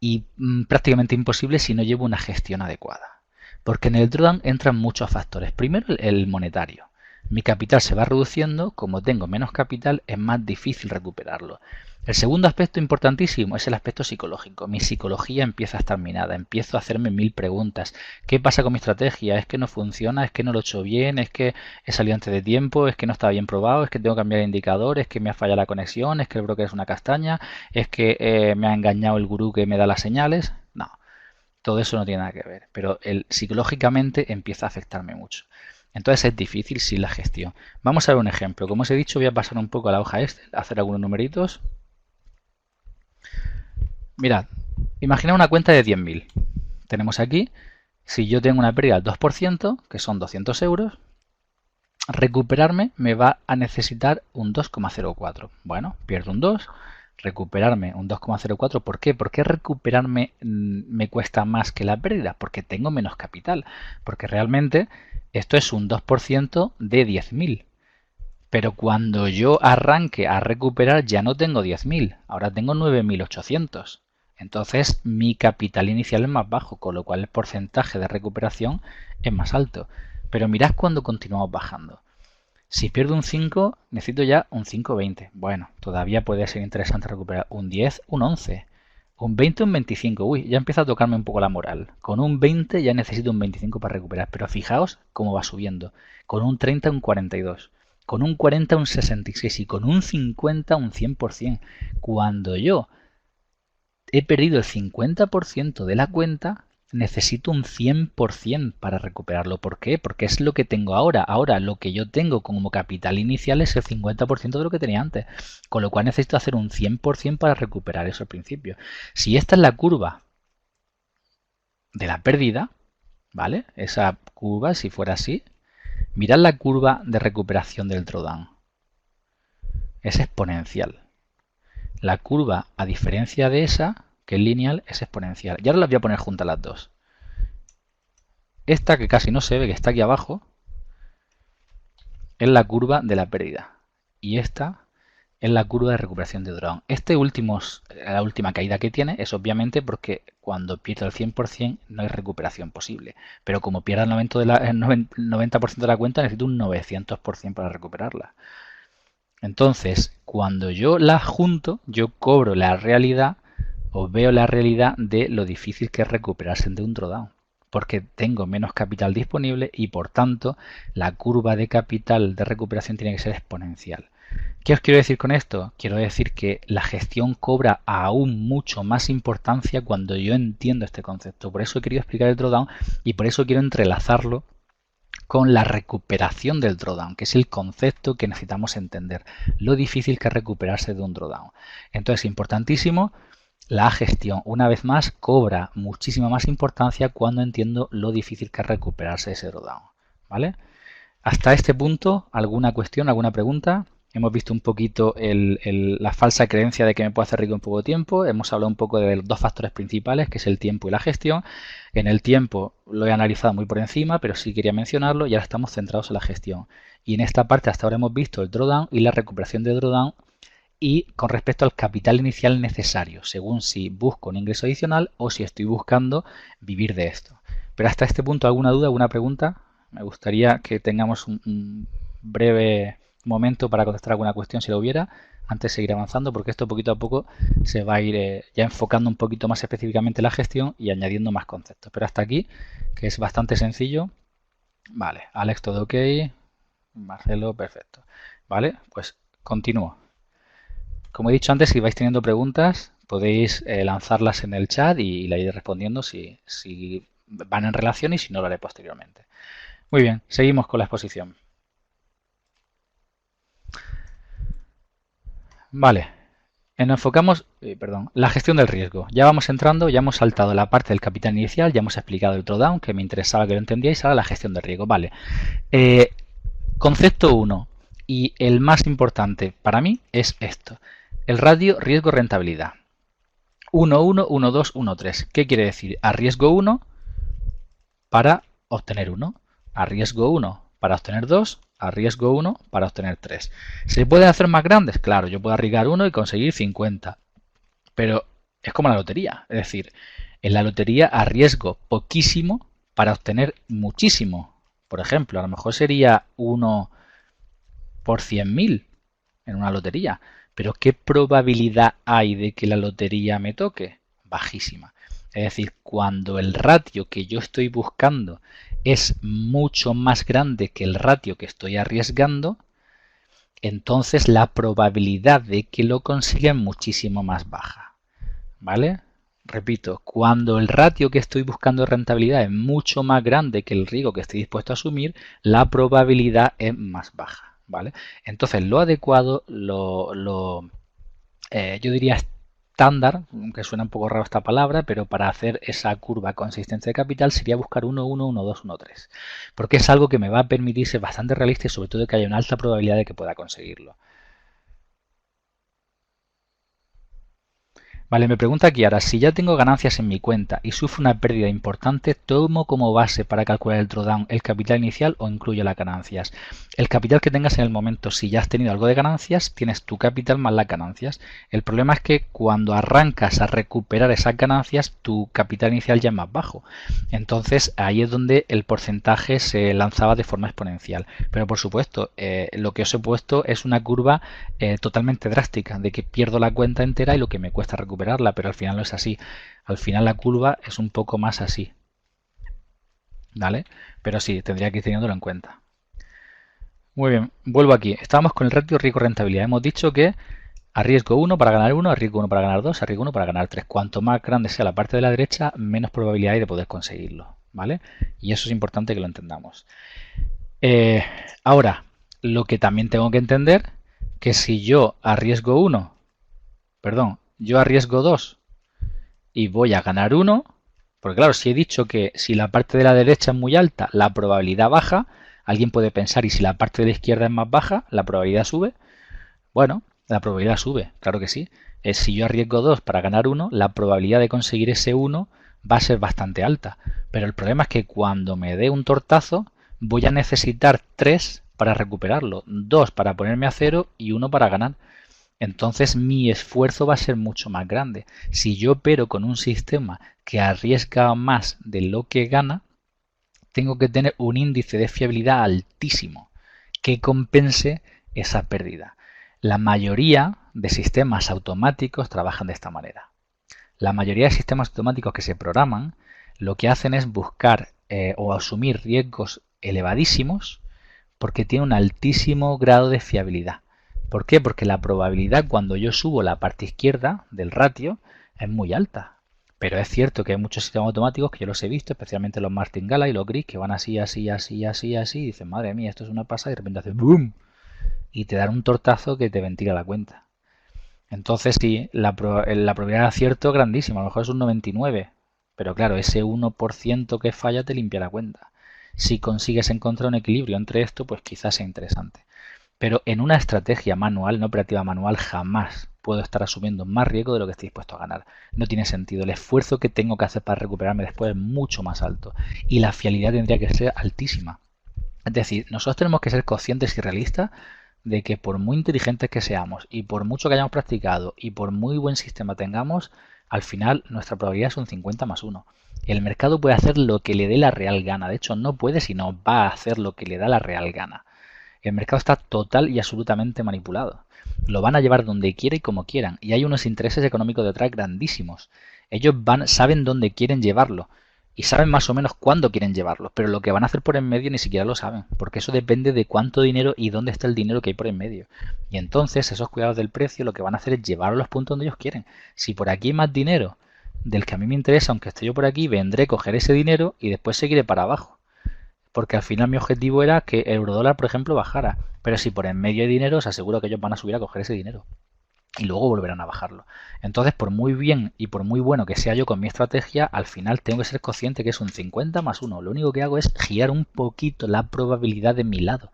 y prácticamente imposible si no llevo una gestión adecuada. Porque en el drawdown entran muchos factores. Primero el monetario. Mi capital se va reduciendo, como tengo menos capital es más difícil recuperarlo. El segundo aspecto importantísimo es el aspecto psicológico. Mi psicología empieza a estar minada, empiezo a hacerme 1000 preguntas. ¿Qué pasa con mi estrategia? ¿Es que no funciona? ¿Es que no lo he hecho bien? ¿Es que he salido antes de tiempo? ¿Es que no estaba bien probado? ¿Es que tengo que cambiar el indicador? ¿Es que me ha fallado la conexión? ¿Es que el broker es una castaña? ¿Es que me ha engañado el gurú que me da las señales? No, todo eso no tiene nada que ver, pero psicológicamente empieza a afectarme mucho. Entonces es difícil sin la gestión. Vamos a ver un ejemplo. Como os he dicho, voy a pasar un poco a la hoja Excel, a hacer algunos numeritos. Mirad, imagina una cuenta de 10.000. Tenemos aquí, si yo tengo una pérdida del 2%, que son 200 euros, recuperarme me va a necesitar un 2,04. Bueno, pierdo un 2, recuperarme un 2,04. ¿Por qué? ¿Por qué recuperarme me cuesta más que la pérdida? Porque tengo menos capital. Porque realmente esto es un 2% de 10.000. Pero cuando yo arranque a recuperar ya no tengo 10.000, ahora tengo 9.800. Entonces mi capital inicial es más bajo, con lo cual el porcentaje de recuperación es más alto. Pero mirad cuando continuamos bajando. Si pierdo un 5, necesito ya un 5,20. Bueno, todavía puede ser interesante recuperar un 10, un 11, un 20, un 25. Uy, ya empieza a tocarme un poco la moral. Con un 20 ya necesito un 25 para recuperar. Pero fijaos cómo va subiendo. Con un 30, un 42. Con un 40, un 66. Y con un 50, un 100%. Cuando yo he perdido el 50% de la cuenta, necesito un 100% para recuperarlo. ¿Por qué? Porque es lo que tengo ahora. Ahora lo que yo tengo como capital inicial es el 50% de lo que tenía antes. Con lo cual necesito hacer un 100% para recuperar eso al principio. Si esta es la curva de la pérdida, ¿vale? Esa curva, si fuera así, mirad la curva de recuperación del drawdown. Es exponencial. La curva, a diferencia de esa, que es lineal, es exponencial. Y ahora las voy a poner juntas las dos. Esta, que casi no se ve, que está aquí abajo, es la curva de la pérdida. Y esta es la curva de recuperación de drawdown. La última caída que tiene es obviamente porque cuando pierdo el 100% no hay recuperación posible. Pero como pierda el 90% de la cuenta, necesito un 900% para recuperarla. Entonces, cuando yo las junto, yo cobro la realidad o veo la realidad de lo difícil que es recuperarse de un drawdown. Porque tengo menos capital disponible y por tanto la curva de capital de recuperación tiene que ser exponencial. ¿Qué os quiero decir con esto? Quiero decir que la gestión cobra aún mucho más importancia cuando yo entiendo este concepto. Por eso he querido explicar el drawdown y por eso quiero entrelazarlo con la recuperación del drawdown, que es el concepto que necesitamos entender, lo difícil que es recuperarse de un drawdown. Entonces, importantísimo, la gestión, una vez más, cobra muchísima más importancia cuando entiendo lo difícil que es recuperarse de ese drawdown, ¿vale? Hasta este punto, ¿alguna cuestión, alguna pregunta? Hemos visto un poquito la falsa creencia de que me puedo hacer rico en poco tiempo. Hemos hablado un poco de los dos factores principales, que es el tiempo y la gestión. En el tiempo lo he analizado muy por encima, pero sí quería mencionarlo y ahora estamos centrados en la gestión. Y en esta parte hasta ahora hemos visto el drawdown y la recuperación de drawdown y con respecto al capital inicial necesario, según si busco un ingreso adicional o si estoy buscando vivir de esto. Pero hasta este punto, ¿alguna duda, alguna pregunta? Me gustaría que tengamos un breve momento para contestar alguna cuestión si lo hubiera, antes de seguir avanzando, porque esto poquito a poco se va a ir ya enfocando un poquito más específicamente la gestión y añadiendo más conceptos. Pero hasta aquí, que es bastante sencillo. Vale, Alex, todo ok. Marcelo, perfecto. Vale, pues continúo. Como he dicho antes, si vais teniendo preguntas, podéis lanzarlas en el chat y la iré respondiendo si van en relación y si no lo haré posteriormente. Muy bien, seguimos con la exposición. Vale, nos enfocamos, la gestión del riesgo. Ya vamos entrando, ya hemos saltado la parte del capital inicial, ya hemos explicado el drawdown, que me interesaba que lo entendíais, ahora la gestión del riesgo. Vale, concepto 1 y el más importante para mí es esto, el radio riesgo-rentabilidad. 1, 1, 1, 2, 1, 3. ¿Qué quiere decir? A riesgo 1 para obtener 1, a riesgo 1 para obtener 2, a riesgo 1 para obtener 3. ¿Se pueden hacer más grandes? Claro, yo puedo arriesgar 1 y conseguir 50. Pero es como la lotería. Es decir, en la lotería arriesgo poquísimo para obtener muchísimo. Por ejemplo, a lo mejor sería 1 por 100.000 en una lotería. Pero ¿qué probabilidad hay de que la lotería me toque? Bajísima. Es decir, cuando el ratio que yo estoy buscando es mucho más grande que el ratio que estoy arriesgando, entonces la probabilidad de que lo consiga es muchísimo más baja. ¿Vale? Repito, cuando el ratio que estoy buscando de rentabilidad es mucho más grande que el riesgo que estoy dispuesto a asumir, la probabilidad es más baja. ¿Vale? Entonces lo adecuado, yo diría estándar, aunque suena un poco raro esta palabra, pero para hacer esa curva consistente de capital sería buscar 1, 1, 1, 2, 1, 3. Porque es algo que me va a permitir ser bastante realista y sobre todo que haya una alta probabilidad de que pueda conseguirlo. Vale, me pregunta aquí ahora, si ya tengo ganancias en mi cuenta y sufro una pérdida importante, ¿tomo como base para calcular el drawdown el capital inicial o incluyo las ganancias? El capital que tengas en el momento, si ya has tenido algo de ganancias, tienes tu capital más las ganancias. El problema es que cuando arrancas a recuperar esas ganancias, tu capital inicial ya es más bajo. Entonces ahí es donde el porcentaje se lanzaba de forma exponencial. Pero por supuesto, lo que os he puesto es una curva totalmente drástica, de que pierdo la cuenta entera y lo que me cuesta recuperarla, pero al final no es así. Al final la curva es un poco más así, ¿vale? Pero sí, tendría que ir teniéndolo en cuenta. Muy bien, vuelvo aquí. Estábamos con el ratio riesgo-rentabilidad. Hemos dicho que arriesgo 1 para ganar 1, arriesgo 1 para ganar 2, arriesgo 1 para ganar 3. Cuanto más grande sea la parte de la derecha, menos probabilidad hay de poder conseguirlo, ¿vale? Y eso es importante que lo entendamos. Ahora, lo que también tengo que entender, que si yo arriesgo 1, perdón, yo arriesgo 2 y voy a ganar 1, porque claro, si he dicho que si la parte de la derecha es muy alta, la probabilidad baja, alguien puede pensar, y si la parte de la izquierda es más baja, la probabilidad sube. Bueno, la probabilidad sube, claro que sí. Si yo arriesgo 2 para ganar 1, la probabilidad de conseguir ese 1 va a ser bastante alta. Pero el problema es que cuando me dé un tortazo, voy a necesitar 3 para recuperarlo, 2 para ponerme a 0 y 1 para ganar. Entonces mi esfuerzo va a ser mucho más grande. Si yo opero con un sistema que arriesga más de lo que gana, tengo que tener un índice de fiabilidad altísimo que compense esa pérdida. La mayoría de sistemas automáticos trabajan de esta manera. La mayoría de sistemas automáticos que se programan lo que hacen es buscar o asumir riesgos elevadísimos porque tiene un altísimo grado de fiabilidad. ¿Por qué? Porque la probabilidad cuando yo subo la parte izquierda del ratio es muy alta. Pero es cierto que hay muchos sistemas automáticos que yo los he visto, especialmente los Martingala y los Gris, que van así, así, así, así, así, y dicen, madre mía, esto es una pasada, y de repente hace ¡boom! Y te dan un tortazo que te ventila la cuenta. Entonces sí, la probabilidad de acierto es grandísima, a lo mejor es un 99, pero claro, ese 1% que falla te limpia la cuenta. Si consigues encontrar un equilibrio entre esto, pues quizás sea interesante. Pero en una estrategia manual, no operativa manual, jamás puedo estar asumiendo más riesgo de lo que estoy dispuesto a ganar. No tiene sentido. El esfuerzo que tengo que hacer para recuperarme después es mucho más alto. Y la fiabilidad tendría que ser altísima. Es decir, nosotros tenemos que ser conscientes y realistas de que por muy inteligentes que seamos y por mucho que hayamos practicado y por muy buen sistema tengamos, al final nuestra probabilidad es un 50 más 1. El mercado puede hacer lo que le dé la real gana. De hecho, no puede, sino va a hacer lo que le da la real gana. El mercado está total y absolutamente manipulado. Lo van a llevar donde quiera y como quieran. Y hay unos intereses económicos detrás grandísimos. Ellos saben dónde quieren llevarlo. Y saben más o menos cuándo quieren llevarlo. Pero lo que van a hacer por en medio ni siquiera lo saben. Porque eso depende de cuánto dinero y dónde está el dinero que hay por en medio. Y entonces esos cuidados del precio lo que van a hacer es llevar a los puntos donde ellos quieren. Si por aquí hay más dinero del que a mí me interesa, aunque esté yo por aquí, vendré, coger ese dinero y después seguiré para abajo. Porque al final mi objetivo era que el eurodólar, por ejemplo, bajara. Pero si por en medio hay dinero, os aseguro que ellos van a subir a coger ese dinero. Y luego volverán a bajarlo. Entonces, por muy bien y por muy bueno que sea yo con mi estrategia, al final tengo que ser consciente que es un 50 más 1. Lo único que hago es girar un poquito la probabilidad de mi lado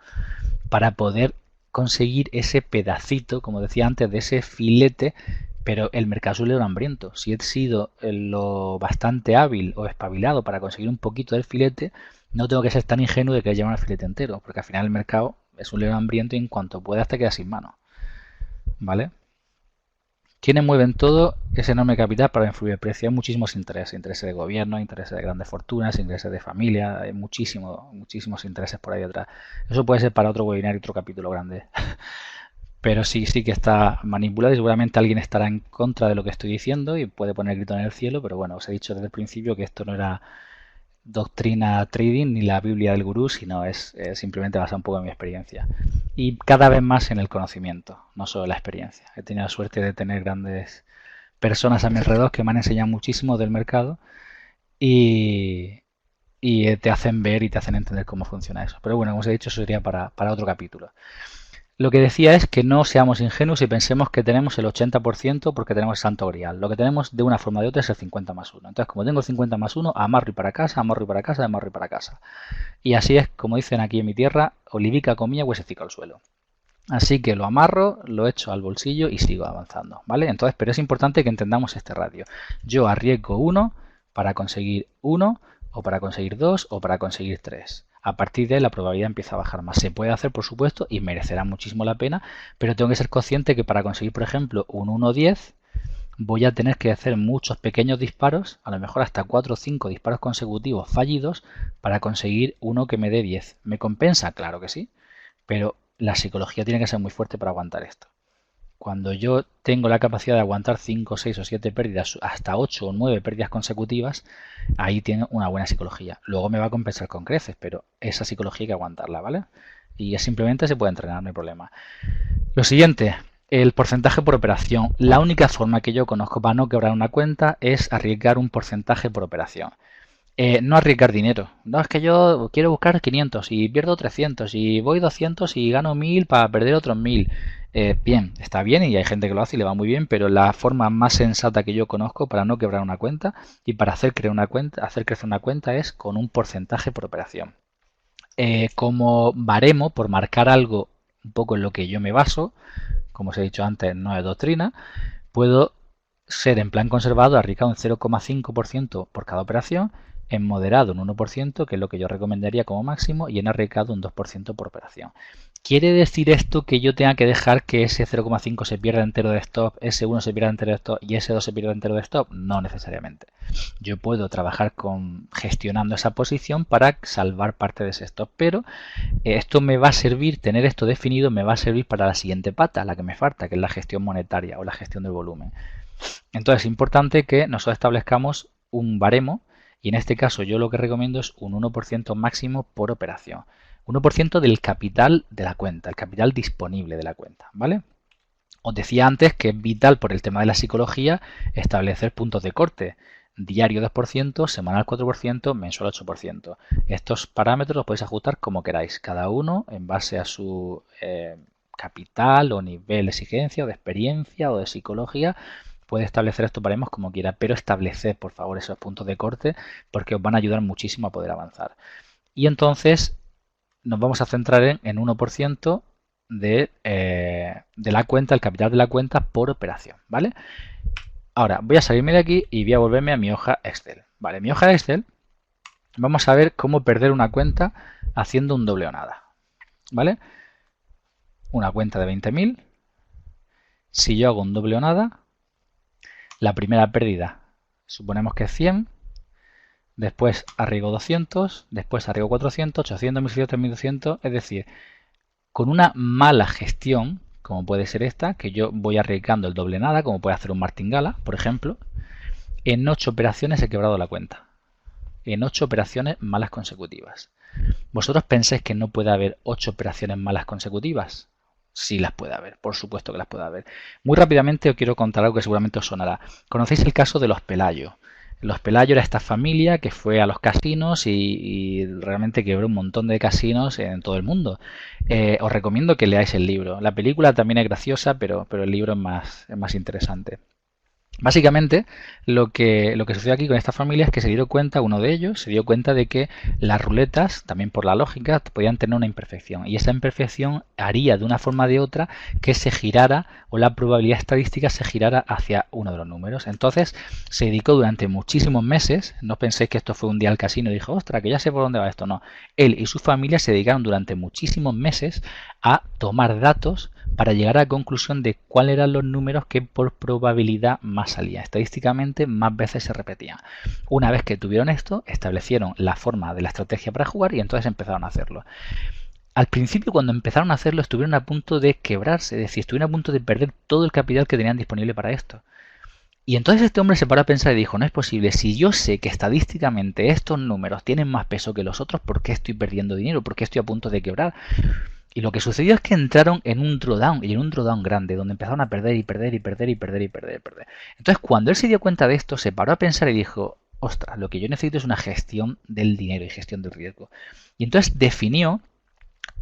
para poder conseguir ese pedacito, como decía antes, de ese filete. Pero el mercado es un león hambriento. Si he sido lo bastante hábil o espabilado para conseguir un poquito del filete, no tengo que ser tan ingenuo de que llevar el filete entero, porque al final el mercado es un león hambriento y en cuanto puedas te quedas sin mano. ¿Vale? ¿Quiénes mueven todo ese enorme capital para influir el precio? Hay muchísimos intereses, intereses de gobierno, intereses de grandes fortunas, intereses de familia, hay muchísimos intereses por ahí detrás. Eso puede ser para otro webinar y otro capítulo grande. pero sí que está manipulado y seguramente alguien estará en contra de lo que estoy diciendo y puede poner el grito en el cielo, pero bueno, os he dicho desde el principio que esto no era doctrina trading ni la Biblia del gurú, sino es simplemente basado un poco en mi experiencia. Y cada vez más en el conocimiento, no solo la experiencia. He tenido la suerte de tener grandes personas a mi alrededor que me han enseñado muchísimo del mercado y, te hacen ver y te hacen entender cómo funciona eso. Pero bueno, como os he dicho, eso sería para otro capítulo. Lo que decía es que no seamos ingenuos y pensemos que tenemos el 80% porque tenemos el santo grial. Lo que tenemos de una forma o de otra es el 50 más 1. Entonces, como tengo el 50 más 1, amarro y para casa, amarro y para casa, amarro y para casa. Y así es, como dicen aquí en mi tierra, olivica comía, huesecica al suelo. Así que lo amarro, lo echo al bolsillo y sigo avanzando, ¿vale? Entonces, pero es importante que entendamos este ratio. Yo arriesgo 1 para conseguir 1, o para conseguir 2, o para conseguir 3. A partir de ahí la probabilidad empieza a bajar más. Se puede hacer, por supuesto, y merecerá muchísimo la pena, pero tengo que ser consciente que para conseguir, por ejemplo, un 1-10, voy a tener que hacer muchos pequeños disparos, a lo mejor hasta 4 o 5 disparos consecutivos fallidos, para conseguir uno que me dé 10. ¿Me compensa? Claro que sí, pero la psicología tiene que ser muy fuerte para aguantar esto. Cuando yo tengo la capacidad de aguantar 5, 6 o 7 pérdidas, hasta 8 o 9 pérdidas consecutivas, ahí tiene una buena psicología. Luego me va a compensar con creces, pero esa psicología hay que aguantarla, ¿vale? Y simplemente se puede entrenar, no hay problema. Lo siguiente, el porcentaje por operación. La única forma que yo conozco para no quebrar una cuenta es arriesgar un porcentaje por operación. No arriesgar dinero. No, es que yo quiero buscar 500 y pierdo 300 y voy 200 y gano 1000 para perder otros 1000. Bien, está bien y hay gente que lo hace y le va muy bien, pero la forma más sensata que yo conozco para no quebrar una cuenta y para hacer crecer una cuenta es con un porcentaje por operación. Como baremo, por marcar algo un poco en lo que yo me baso, como os he dicho antes, no es doctrina, puedo ser en plan conservado, arriesgado un 0,5% por cada operación, en moderado un 1%, que es lo que yo recomendaría como máximo, y en arriesgado un 2% por operación. ¿Quiere decir esto que yo tenga que dejar que ese 0,5 se pierda entero de stop, ese 1 se pierda entero de stop y ese 2 se pierda entero de stop? No necesariamente. Yo puedo trabajar gestionando esa posición para salvar parte de ese stop, pero esto me va a servir, tener esto definido me va a servir para la siguiente pata, la que me falta, que es la gestión monetaria o la gestión del volumen. Entonces es importante que nosotros establezcamos un baremo y en este caso yo lo que recomiendo es un 1% máximo por operación. 1% del capital de la cuenta, el capital disponible de la cuenta, ¿vale? Os decía antes que es vital por el tema de la psicología establecer puntos de corte. Diario 2%, semanal 4%, mensual 8%. Estos parámetros los podéis ajustar como queráis, cada uno en base a su capital o nivel de exigencia o de experiencia o de psicología. Puede establecer estos baremos como quiera, pero estableced por favor esos puntos de corte porque os van a ayudar muchísimo a poder avanzar. Y entonces nos vamos a centrar en 1% de la cuenta, el capital de la cuenta por operación, ¿vale? Ahora voy a salirme de aquí y voy a volverme a mi hoja Excel. Vale, mi hoja Excel, vamos a ver cómo perder una cuenta haciendo un doble o nada, ¿vale? Una cuenta de 20.000, si yo hago un doble o nada, la primera pérdida suponemos que es 100, después arriesgo 200, después arriesgo 400, 800, 1600, 1200, es decir, con una mala gestión, como puede ser esta, que yo voy arriesgando el doble nada, como puede hacer un martingala, por ejemplo, en 8 operaciones he quebrado la cuenta. En 8 operaciones malas consecutivas. ¿Vosotros pensáis que no puede haber 8 operaciones malas consecutivas? Sí las puede haber, por supuesto que las puede haber. Muy rápidamente os quiero contar algo que seguramente os sonará. ¿Conocéis el caso de los Pelayos? Los Pelayos era esta familia que fue a los casinos y realmente quebró un montón de casinos en todo el mundo. Os recomiendo que leáis el libro. La película también es graciosa, pero el libro es más interesante. Básicamente, lo que sucedió aquí con esta familia es que se dio cuenta, uno de ellos se dio cuenta de que las ruletas, también por la lógica, podían tener una imperfección. Y esa imperfección haría de una forma o de otra que se girara o la probabilidad estadística se girara hacia uno de los números. Entonces, se dedicó durante muchísimos meses, no penséis que esto fue un día al casino y dijo, ostras, que ya sé por dónde va esto, no. Él y su familia se dedicaron durante muchísimos meses a tomar datos para llegar a la conclusión de cuáles eran los números que por probabilidad más salían. Estadísticamente más veces se repetían. Una vez que tuvieron esto, establecieron la forma de la estrategia para jugar y entonces empezaron a hacerlo. al principio cuando empezaron a hacerlo estuvieron a punto de quebrarse, es decir, estuvieron a punto de perder todo el capital que tenían disponible para esto. Y entonces este hombre se paró a pensar y dijo, no es posible, si yo sé que estadísticamente estos números tienen más peso que los otros, ¿por qué estoy perdiendo dinero? ¿Por qué estoy a punto de quebrar? Y lo que sucedió es que entraron en un drawdown, y en un drawdown grande, donde empezaron a perder y perder y perder y perder y perder y perder. Entonces cuando él se dio cuenta de esto, se paró a pensar y dijo, ostras, lo que yo necesito es una gestión del dinero y gestión del riesgo. Y entonces definió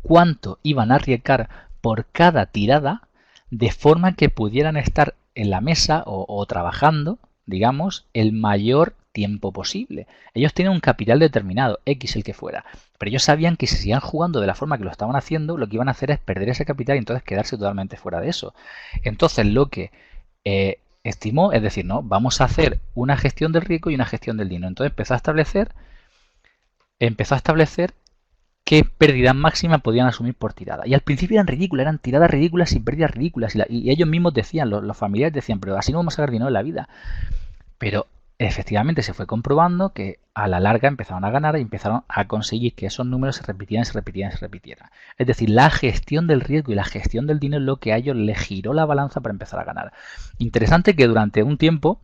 cuánto iban a arriesgar por cada tirada, de forma que pudieran estar en la mesa o trabajando, digamos, el mayor tiempo posible. Ellos tienen un capital determinado, X el que fuera, pero ellos sabían que si seguían jugando de la forma que lo estaban haciendo, lo que iban a hacer es perder ese capital y entonces quedarse totalmente fuera de eso. Entonces lo que estimó es decir, no, vamos a hacer una gestión del riesgo y una gestión del dinero. Entonces empezó a establecer qué pérdida máxima podían asumir por tirada. Y al principio eran ridículas, eran tiradas ridículas y pérdidas ridículas. Y ellos mismos decían, los familiares decían, pero así no vamos a ganar dinero en la vida. Pero efectivamente se fue comprobando que a la larga empezaron a ganar y empezaron a conseguir que esos números se repitieran, se repitieran, se repitieran. Es decir, la gestión del riesgo y la gestión del dinero es lo que a ellos les giró la balanza para empezar a ganar. Interesante que durante un tiempo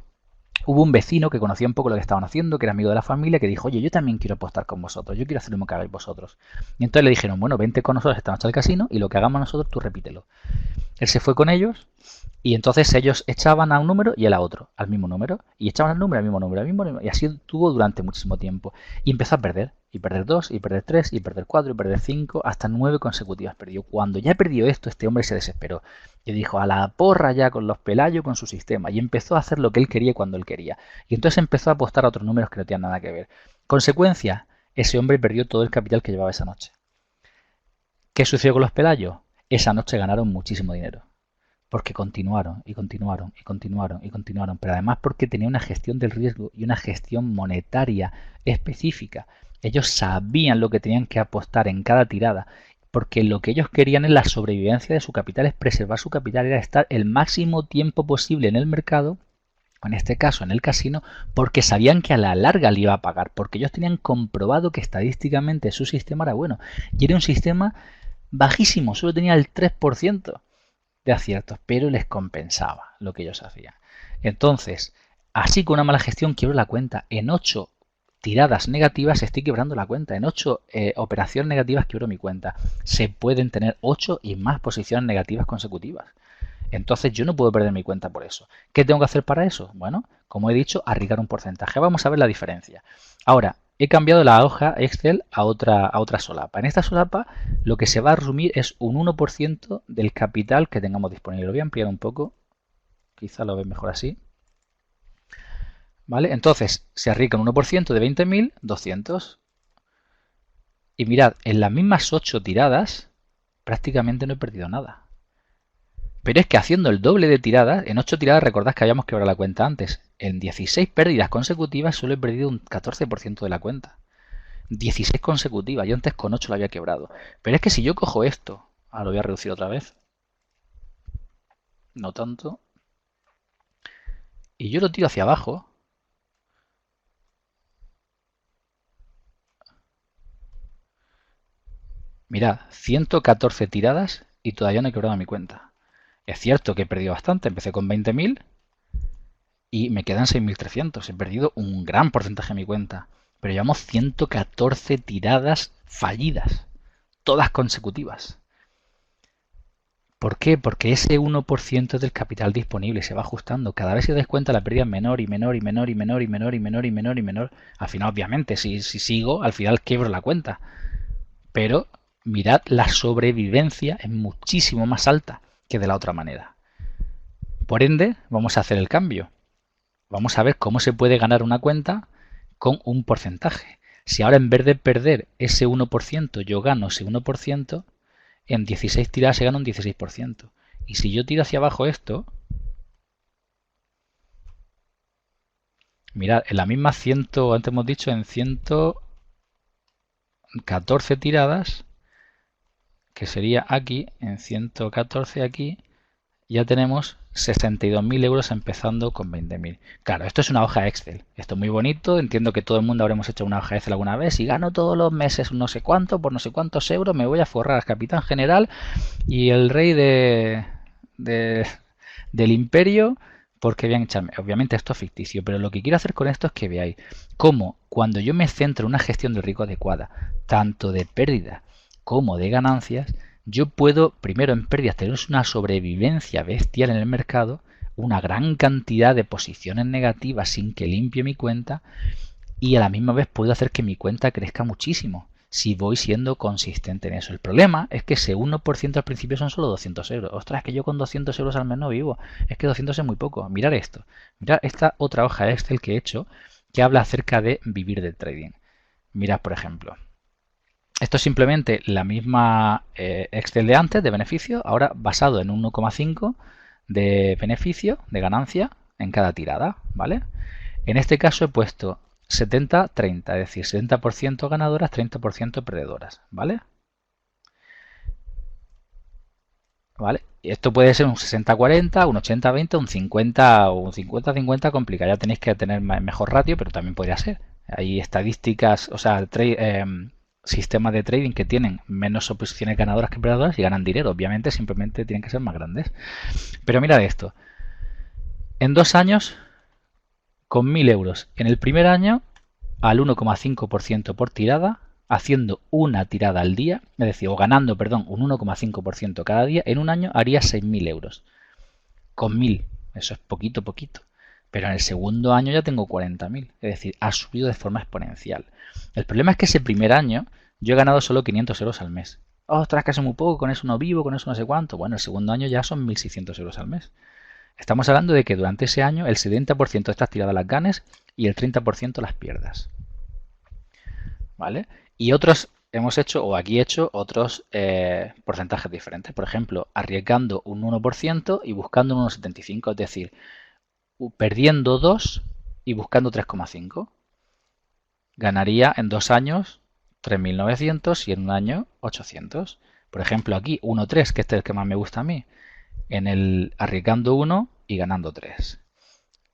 hubo un vecino que conocía un poco lo que estaban haciendo, que era amigo de la familia, que dijo, oye, yo también quiero apostar con vosotros, yo quiero hacer lo mismo que hagáis vosotros. Y entonces le dijeron, bueno, vente con nosotros esta noche al casino y lo que hagamos nosotros tú repítelo. Él se fue con ellos y entonces ellos echaban a un número y él a otro, al mismo número, y echaban al número, al mismo número, al mismo número, y así tuvo durante muchísimo tiempo. Y empezó a perder, y perder 2, y perder 3, y perder 4, y perder 5, hasta 9 consecutivas perdió. Cuando ya perdió esto, este hombre se desesperó. Y dijo, a la porra ya con los Pelayos, con su sistema. Y empezó a hacer lo que él quería cuando él quería. Y entonces empezó a apostar a otros números que no tenían nada que ver. Consecuencia, ese hombre perdió todo el capital que llevaba esa noche. ¿Qué sucedió con los Pelayos? Esa noche ganaron muchísimo dinero. Porque continuaron y continuaron y continuaron y continuaron, pero además porque tenía una gestión del riesgo y una gestión monetaria específica. Ellos sabían lo que tenían que apostar en cada tirada, porque lo que ellos querían es la sobrevivencia de su capital, es preservar su capital, era estar el máximo tiempo posible en el mercado, en este caso en el casino, porque sabían que a la larga le iba a pagar, porque ellos tenían comprobado que estadísticamente su sistema era bueno, y era un sistema bajísimo, solo tenía el 3% de aciertos, pero les compensaba lo que ellos hacían. Entonces, así con una mala gestión quiebro la cuenta. En 8 tiradas negativas estoy quebrando la cuenta. En 8 operaciones negativas quiebro mi cuenta. Se pueden tener 8 y más posiciones negativas consecutivas. Entonces yo no puedo perder mi cuenta por eso. ¿Qué tengo que hacer para eso? Bueno, como he dicho, arriesgar un porcentaje. Vamos a ver la diferencia. Ahora, he cambiado la hoja Excel a otra solapa. En esta solapa lo que se va a resumir es un 1% del capital que tengamos disponible. Lo voy a ampliar un poco. Quizá lo ve mejor así. ¿Vale? Entonces se arriesga un 1% de 20.000, 200. Y mirad, en las mismas 8 tiradas prácticamente no he perdido nada. Pero es que haciendo el doble de tiradas, en 8 tiradas recordad que habíamos quebrado la cuenta antes. En 16 pérdidas consecutivas solo he perdido un 14% de la cuenta. 16 consecutivas, yo antes con 8 la había quebrado. Pero es que si yo cojo esto, ahora lo voy a reducir otra vez. No tanto. Y yo lo tiro hacia abajo. Mirad, 114 tiradas y todavía no he quebrado mi cuenta. Es cierto que he perdido bastante, empecé con 20.000 y me quedan 6.300. He perdido un gran porcentaje de mi cuenta. Pero llevamos 114 tiradas fallidas, todas consecutivas. ¿Por qué? Porque ese 1% del capital disponible se va ajustando. Cada vez que des cuenta la pérdida es menor y menor y menor y menor y menor y menor y menor y menor. Al final, obviamente, si sigo, al final quiebro la cuenta. Pero mirad, la sobrevivencia es muchísimo más alta que de la otra manera. Por ende, vamos a hacer el cambio. Vamos a ver cómo se puede ganar una cuenta con un porcentaje. Si ahora en vez de perder ese 1%, yo gano ese 1%, en 16 tiradas se gana un 16%. Y si yo tiro hacia abajo esto, mirad, en la misma antes hemos dicho en 114 tiradas, que sería aquí, en 114 aquí, ya tenemos 62.000 euros empezando con 20.000. Claro, esto es una hoja Excel. Esto es muy bonito. Entiendo que todo el mundo habremos hecho una hoja Excel alguna vez. Si gano todos los meses no sé cuánto, por no sé cuántos euros, me voy a forrar al capitán general y el rey del imperio porque voy a echarme. Obviamente esto es ficticio, pero lo que quiero hacer con esto es que veáis cómo cuando yo me centro en una gestión del riesgo adecuada, tanto de pérdida como de ganancias, yo puedo, primero en pérdidas, tener una sobrevivencia bestial en el mercado, una gran cantidad de posiciones negativas sin que limpie mi cuenta y a la misma vez puedo hacer que mi cuenta crezca muchísimo si voy siendo consistente en eso. El problema es que ese 1% al principio son solo 200 euros. Ostras, es que yo con 200 euros al mes no vivo. Es que 200 es muy poco. Mirad esto. Mirad esta otra hoja Excel que he hecho que habla acerca de vivir del trading. Mirad, por ejemplo. Esto es simplemente la misma Excel de antes, de beneficio, ahora basado en 1,5 de beneficio, de ganancia, en cada tirada, ¿vale? En este caso he puesto 70-30, es decir, 70% ganadoras, 30% perdedoras, ¿vale? ¿Vale? Y esto puede ser un 60-40, un 80-20, un 50-50 complicado. Ya tenéis que tener mejor ratio, pero también podría ser. Hay estadísticas, o sea, sistemas de trading que tienen menos posiciones ganadoras que perdedoras y ganan dinero. Obviamente, simplemente tienen que ser más grandes. Pero mirad esto. En 2 años, con 1.000 euros en el primer año, al 1,5% por tirada, haciendo una tirada al día, es decir, o ganando, perdón, un 1,5% cada día, en un año haría 6.000 euros. Con 1.000, eso es poquito, poquito. Pero en el segundo año ya tengo 40.000, es decir, ha subido de forma exponencial. El problema es que ese primer año yo he ganado solo 500 euros al mes. Ostras, que es muy poco, con eso no vivo, con eso no sé cuánto. Bueno, el segundo año ya son 1.600 euros al mes. Estamos hablando de que durante ese año el 70% de estas tiradas las ganes y el 30% las pierdas. ¿Vale? Y otros hemos hecho, o aquí he hecho, otros porcentajes diferentes. Por ejemplo, arriesgando un 1% y buscando un 1,75, es decir, perdiendo 2 y buscando 3,5. Ganaría en 2 años 3.900 y en un año 800. Por ejemplo, aquí 1,3, que este es el que más me gusta a mí. En el arriesgando 1 y ganando 3.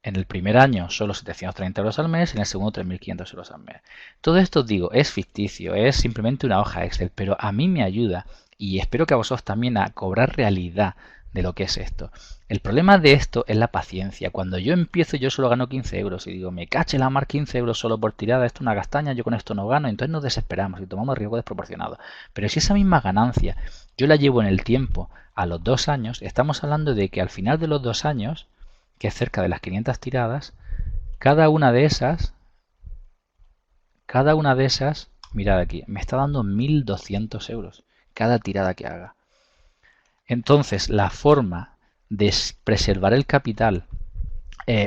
En el primer año solo 730 euros al mes, en el segundo 3.500 euros al mes. Todo esto, digo, es ficticio, es simplemente una hoja Excel, pero a mí me ayuda y espero que a vosotros también a cobrar realidad de lo que es esto. El problema de esto es la paciencia. Cuando yo empiezo yo solo gano 15 euros y digo, me cache la mar 15 euros solo por tirada, esto es una castaña, yo con esto no gano, entonces nos desesperamos y tomamos riesgo desproporcionado. Pero si esa misma ganancia yo la llevo en el tiempo a los 2 años, estamos hablando de que al final de los 2 años, que es cerca de las 500 tiradas, cada una de esas, mirad aquí, me está dando 1.200 euros cada tirada que haga. Entonces, la forma de preservar el capital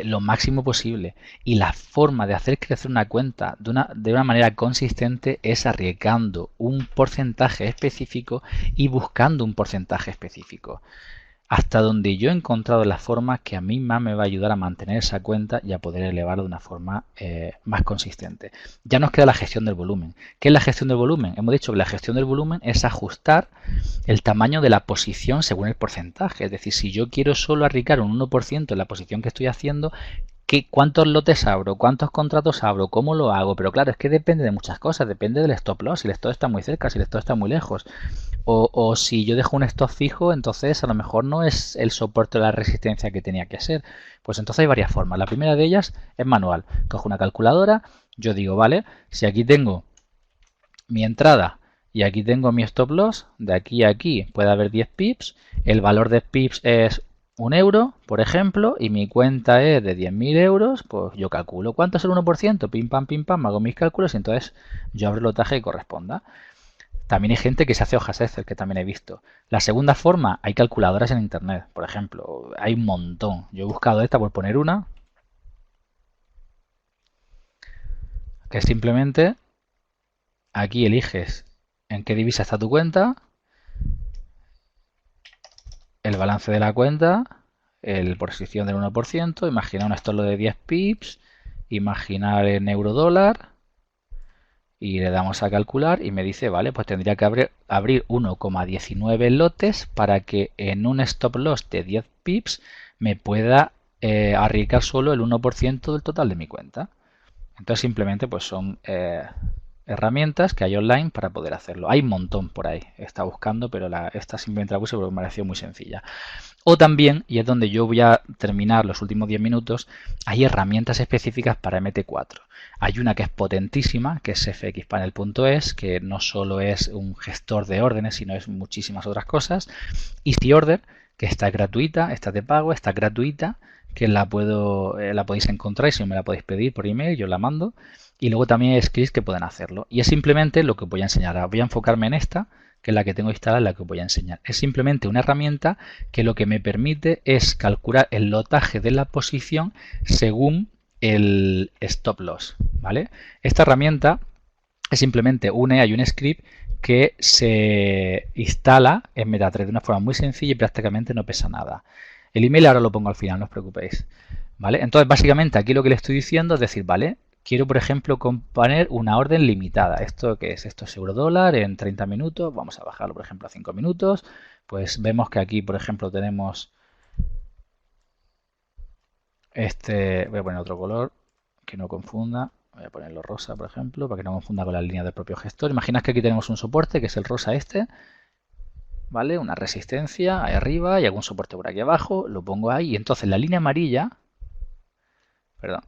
lo máximo posible y la forma de hacer crecer una cuenta de una manera consistente es arriesgando un porcentaje específico y buscando un porcentaje específico. Hasta donde yo he encontrado la forma que a mí más me va a ayudar a mantener esa cuenta y a poder elevarla de una forma más consistente. Ya nos queda la gestión del volumen. ¿Qué es la gestión del volumen? Hemos dicho que la gestión del volumen es ajustar el tamaño de la posición según el porcentaje. Es decir, si yo quiero solo arriesgar un 1% en la posición que estoy haciendo, ¿cuántos lotes abro? ¿Cuántos contratos abro? ¿Cómo lo hago? Pero claro, es que depende de muchas cosas. Depende del stop loss. Si el stop está muy cerca, si el stop está muy lejos. O si yo dejo un stop fijo, entonces a lo mejor no es el soporte o la resistencia que tenía que ser. Pues entonces hay varias formas. La primera de ellas es manual. Cojo una calculadora, yo digo, vale, si aquí tengo mi entrada y aquí tengo mi stop loss, de aquí a aquí puede haber 10 pips, el valor de pips es 1 euro, por ejemplo, y mi cuenta es de 10.000 euros, pues yo calculo cuánto es el 1%, pim pam, hago mis cálculos y entonces yo abro el lotaje que corresponda. También hay gente que se hace hojas Excel, que también he visto. La segunda forma, hay calculadoras en internet, por ejemplo, hay un montón. Yo he buscado esta por poner una, que es simplemente aquí eliges en qué divisa está tu cuenta, el balance de la cuenta, el posición del 1%, imagina un stop de 10 pips, imaginar en euro dólar y le damos a calcular y me dice, vale, pues tendría que abrir 1,19 lotes para que en un stop loss de 10 pips me pueda arriesgar solo el 1% del total de mi cuenta. Entonces simplemente pues son herramientas que hay online para poder hacerlo. Hay un montón por ahí. Está buscando, pero esta simplemente la puse porque me pareció muy sencilla. O también, y es donde yo voy a terminar los últimos 10 minutos, hay herramientas específicas para MT4. Hay una que es potentísima, que es fxpanel.es, que no solo es un gestor de órdenes, sino es muchísimas otras cosas. EasyOrder, que está gratuita, está de pago, está gratuita, que la podéis encontrar y si no me la podéis pedir por email, yo la mando. Y luego también hay scripts que pueden hacerlo. Y es simplemente lo que os voy a enseñar. Ahora voy a enfocarme en esta, que es la que tengo instalada, la que os voy a enseñar. Es simplemente una herramienta que lo que me permite es calcular el lotaje de la posición según el stop loss, ¿vale? Esta herramienta es simplemente hay un script que se instala en MetaTrader de una forma muy sencilla y prácticamente no pesa nada. El email ahora lo pongo al final, no os preocupéis, ¿vale? Entonces, básicamente aquí lo que le estoy diciendo es decir, vale, quiero, por ejemplo, poner una orden limitada. ¿Esto qué es? Esto es euro-dólar en 30 minutos. Vamos a bajarlo, por ejemplo, a 5 minutos. Pues vemos que aquí, por ejemplo, tenemos voy a poner otro color que no confunda. Voy a ponerlo rosa, por ejemplo, para que no confunda con la línea del propio gestor. Imaginad que aquí tenemos un soporte, que es el rosa este. ¿Vale? Una resistencia ahí arriba y algún soporte por aquí abajo. Lo pongo ahí. Y entonces la línea amarilla... Perdón.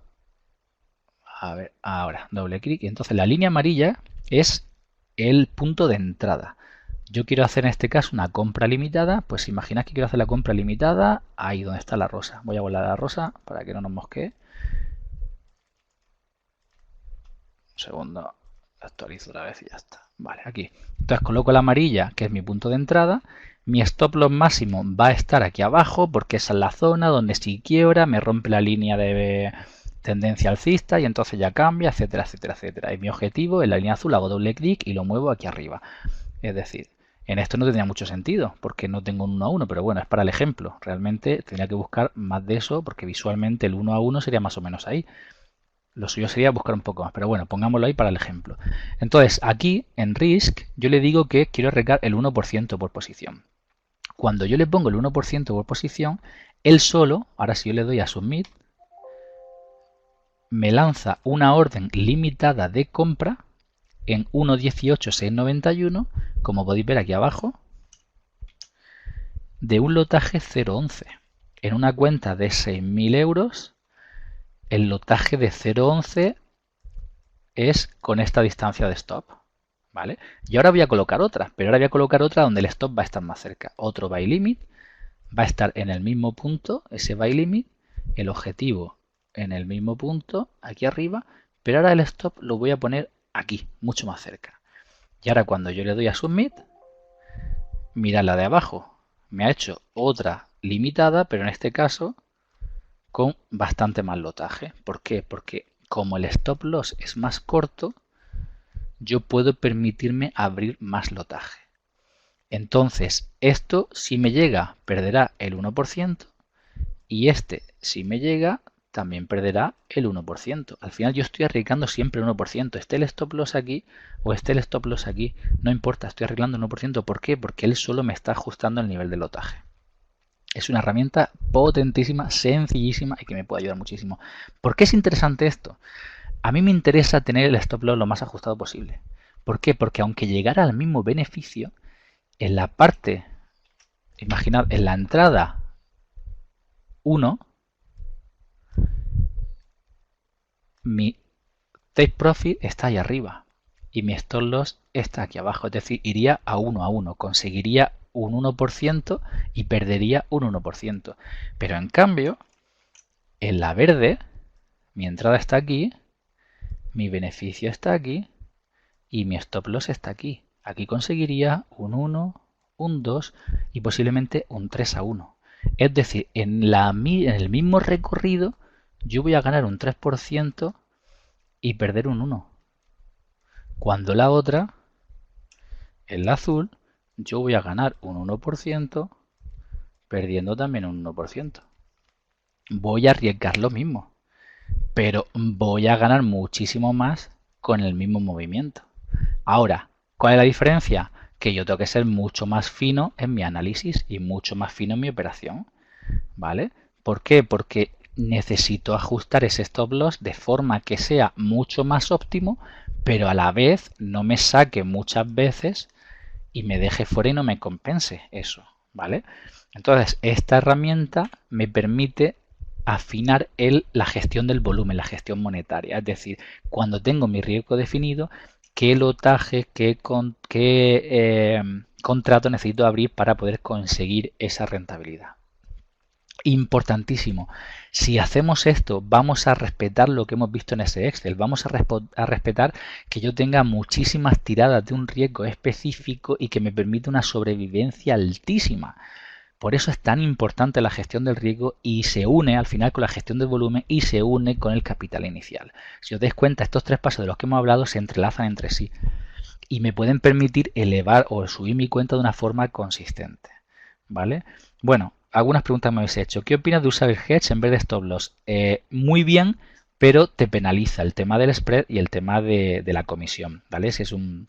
A ver, ahora, doble clic. Y entonces la línea amarilla es el punto de entrada. Yo quiero hacer en este caso una compra limitada. Pues imaginad que quiero hacer la compra limitada ahí donde está la rosa. Voy a volar a la rosa para que no nos mosquee. Un segundo. Actualizo otra vez y ya está. Vale, aquí. Entonces coloco la amarilla, que es mi punto de entrada. Mi stop loss máximo va a estar aquí abajo porque esa es la zona donde si quiebra me rompe la línea de tendencia alcista y entonces ya cambia, etcétera, etcétera, etcétera. Y mi objetivo en la línea azul hago doble clic y lo muevo aquí arriba. Es decir, en esto no tendría mucho sentido porque no tengo un 1 a 1, pero bueno, es para el ejemplo. Realmente tendría que buscar más de eso porque visualmente el 1 a 1 sería más o menos ahí. Lo suyo sería buscar un poco más, pero bueno, pongámoslo ahí para el ejemplo. Entonces, aquí en Risk, yo le digo que quiero arriesgar el 1% por posición. Cuando yo le pongo el 1% por posición, él solo, ahora si yo le doy a Submit, me lanza una orden limitada de compra en 1.18691, como podéis ver aquí abajo, de un lotaje 0.11. En una cuenta de 6.000 euros, el lotaje de 0.11 es con esta distancia de stop, ¿vale? Y ahora voy a colocar otra, pero ahora voy a colocar otra donde el stop va a estar más cerca. Otro buy limit, va a estar en el mismo punto, ese buy limit, el objetivo en el mismo punto, aquí arriba, pero ahora el stop lo voy a poner aquí, mucho más cerca. Y ahora cuando yo le doy a Submit, mirad la de abajo, me ha hecho otra limitada, pero en este caso con bastante más lotaje. ¿Por qué? Porque como el stop loss es más corto, yo puedo permitirme abrir más lotaje. Entonces, esto si me llega, perderá el 1%, y este si me llega, también perderá el 1%. Al final yo estoy arriesgando siempre el 1%. Esté el stop loss aquí o esté el stop loss aquí, no importa, estoy arriesgando el 1%. ¿Por qué? Porque él solo me está ajustando el nivel de lotaje. Es una herramienta potentísima, sencillísima y que me puede ayudar muchísimo. ¿Por qué es interesante esto? A mí me interesa tener el stop loss lo más ajustado posible. ¿Por qué? Porque aunque llegara al mismo beneficio, en la parte, imaginad, en la entrada 1, mi take profit está ahí arriba y mi stop loss está aquí abajo. Es decir, iría a 1 a 1, conseguiría un 1% y perdería un 1%. Pero en cambio, en la verde, mi entrada está aquí, mi beneficio está aquí y mi stop loss está aquí. Aquí conseguiría un 1, un 2 y posiblemente un 3 a 1. Es decir, en el mismo recorrido yo voy a ganar un 3% y perder un 1. Cuando la otra, en la azul, yo voy a ganar un 1%, perdiendo también un 1%. Voy a arriesgar lo mismo, pero voy a ganar muchísimo más con el mismo movimiento. Ahora, ¿cuál es la diferencia? Que yo tengo que ser mucho más fino en mi análisis y mucho más fino en mi operación, ¿vale? ¿Por qué? Porque necesito ajustar ese stop loss de forma que sea mucho más óptimo, pero a la vez no me saque muchas veces y me deje fuera y no me compense eso, ¿vale? Entonces, esta herramienta me permite afinar la gestión del volumen, la gestión monetaria. Es decir, cuando tengo mi riesgo definido, qué lotaje, qué contrato necesito abrir para poder conseguir esa rentabilidad. Importantísimo. Si hacemos esto, vamos a respetar lo que hemos visto en ese Excel. Vamos a respetar que yo tenga muchísimas tiradas de un riesgo específico y que me permita una sobrevivencia altísima. Por eso es tan importante la gestión del riesgo y se une al final con la gestión del volumen y se une con el capital inicial. Si os dais cuenta, estos tres pasos de los que hemos hablado se entrelazan entre sí y me pueden permitir elevar o subir mi cuenta de una forma consistente. ¿Vale? Bueno, algunas preguntas me habéis hecho. ¿Qué opinas de usar el hedge en vez de stop loss? Muy bien, pero te penaliza el tema del spread y el tema de la comisión. ¿Vale? Si es un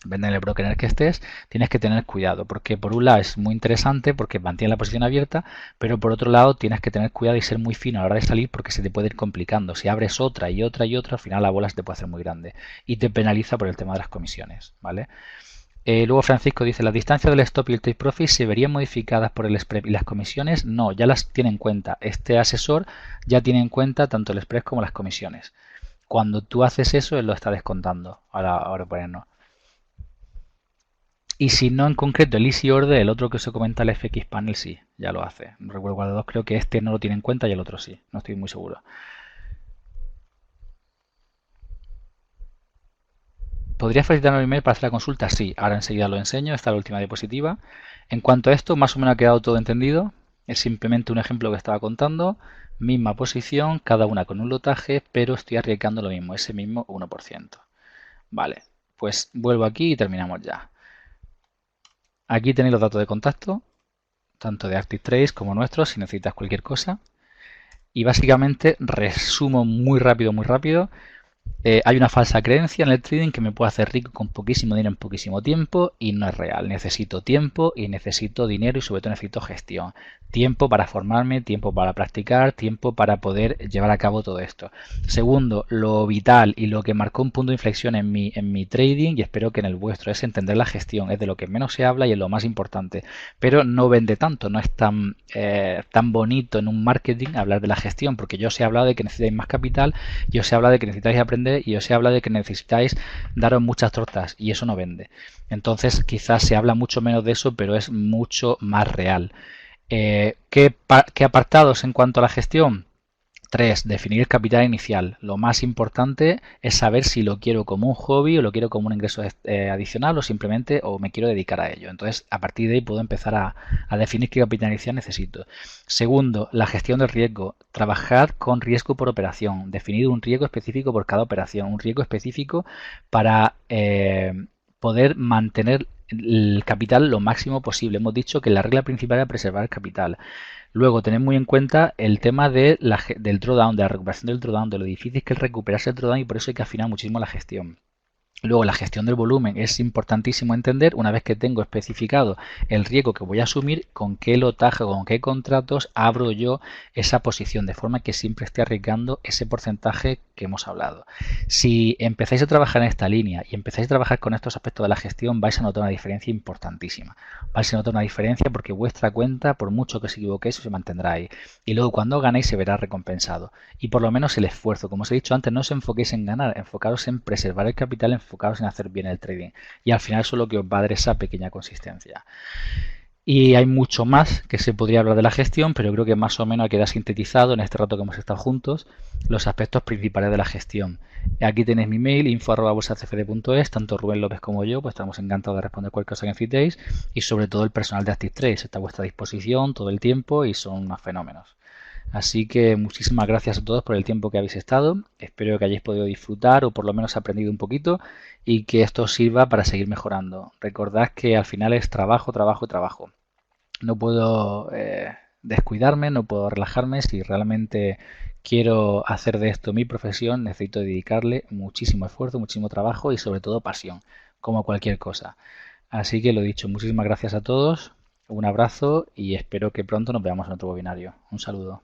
vende en el broker en el que estés, tienes que tener cuidado, porque por un lado es muy interesante porque mantiene la posición abierta, pero por otro lado tienes que tener cuidado y ser muy fino a la hora de salir porque se te puede ir complicando. Si abres otra y otra y otra, al final la bola se te puede hacer muy grande y te penaliza por el tema de las comisiones, ¿vale? Luego Francisco dice, ¿las distancias del stop y el take profit se verían modificadas por el spread y las comisiones? No, ya las tiene en cuenta. Este asesor ya tiene en cuenta tanto el spread como las comisiones. Cuando tú haces eso, él lo está descontando. Ahora ponernos. Y si no en concreto el Easy Order, el otro que se comenta el FX Panel sí, ya lo hace. No recuerdo cuál de los dos, creo que este no lo tiene en cuenta y el otro sí, no estoy muy seguro. ¿Podrías facilitarme el email para hacer la consulta? Sí, ahora enseguida lo enseño, está la última diapositiva. En cuanto a esto, más o menos ha quedado todo entendido. Es simplemente un ejemplo que estaba contando. Misma posición, cada una con un lotaje, pero estoy arriesgando lo mismo, ese mismo 1%. Vale, pues vuelvo aquí y terminamos ya. Aquí tenéis los datos de contacto, tanto de ActiveTrace como nuestros, si necesitas cualquier cosa. Y básicamente resumo muy rápido. Hay una falsa creencia en el trading que me puedo hacer rico con poquísimo dinero en poquísimo tiempo y no es real. Necesito tiempo y necesito dinero y sobre todo necesito gestión. Tiempo para formarme, tiempo para practicar, tiempo para poder llevar a cabo todo esto. Segundo, lo vital y lo que marcó un punto de inflexión en mi trading y espero que en el vuestro es entender la gestión. Es de lo que menos se habla y es lo más importante. Pero no vende tanto, no es tan bonito en un marketing hablar de la gestión porque yo os he hablado de que necesitáis más capital, yo os he hablado de que necesitáis aprender y os he hablado de que necesitáis daros muchas tortas y eso no vende. Entonces quizás se habla mucho menos de eso, pero es mucho más real. ¿Qué apartados en cuanto a la gestión? 3. Definir el capital inicial. Lo más importante es saber si lo quiero como un hobby o lo quiero como un ingreso adicional o simplemente o me quiero dedicar a ello. Entonces, a partir de ahí puedo empezar a definir qué capital inicial necesito. Segundo, la gestión del riesgo. Trabajar con riesgo por operación. Definir un riesgo específico por cada operación. Un riesgo específico para poder mantener el capital lo máximo posible. Hemos dicho que la regla principal es preservar el capital. Luego, tened muy en cuenta el tema del drawdown, de la recuperación del drawdown, de lo difícil que es recuperarse el drawdown y por eso hay que afinar muchísimo la gestión. Luego, la gestión del volumen es importantísimo entender, una vez que tengo especificado el riesgo que voy a asumir, con qué lotaje, con qué contratos abro yo esa posición, de forma que siempre esté arriesgando ese porcentaje que hemos hablado. Si empezáis a trabajar en esta línea y empezáis a trabajar con estos aspectos de la gestión, vais a notar una diferencia importantísima. Vais a notar una diferencia porque vuestra cuenta, por mucho que os equivoquéis, se mantendrá ahí. Y luego cuando ganéis se verá recompensado. Y por lo menos el esfuerzo, como os he dicho antes, no os enfoquéis en ganar, enfocaros en preservar el capital, enfocados en hacer bien el trading y al final eso es lo que os va a dar esa pequeña consistencia. Y hay mucho más que se podría hablar de la gestión, pero creo que más o menos ha quedado sintetizado en este rato que hemos estado juntos los aspectos principales de la gestión. Aquí tenéis mi mail, info@bolsacfd.es, tanto Rubén López como yo, pues estamos encantados de responder cualquier cosa que necesitéis y sobre todo el personal de ActiveTrace está a vuestra disposición todo el tiempo y son unos fenómenos. Así que muchísimas gracias a todos por el tiempo que habéis estado. Espero que hayáis podido disfrutar o por lo menos aprendido un poquito y que esto os sirva para seguir mejorando. Recordad que al final es trabajo, trabajo y trabajo. No puedo descuidarme, no puedo relajarme. Si realmente quiero hacer de esto mi profesión, necesito dedicarle muchísimo esfuerzo, muchísimo trabajo y sobre todo pasión, como cualquier cosa. Así que lo dicho, muchísimas gracias a todos. Un abrazo y espero que pronto nos veamos en otro webinario. Un saludo.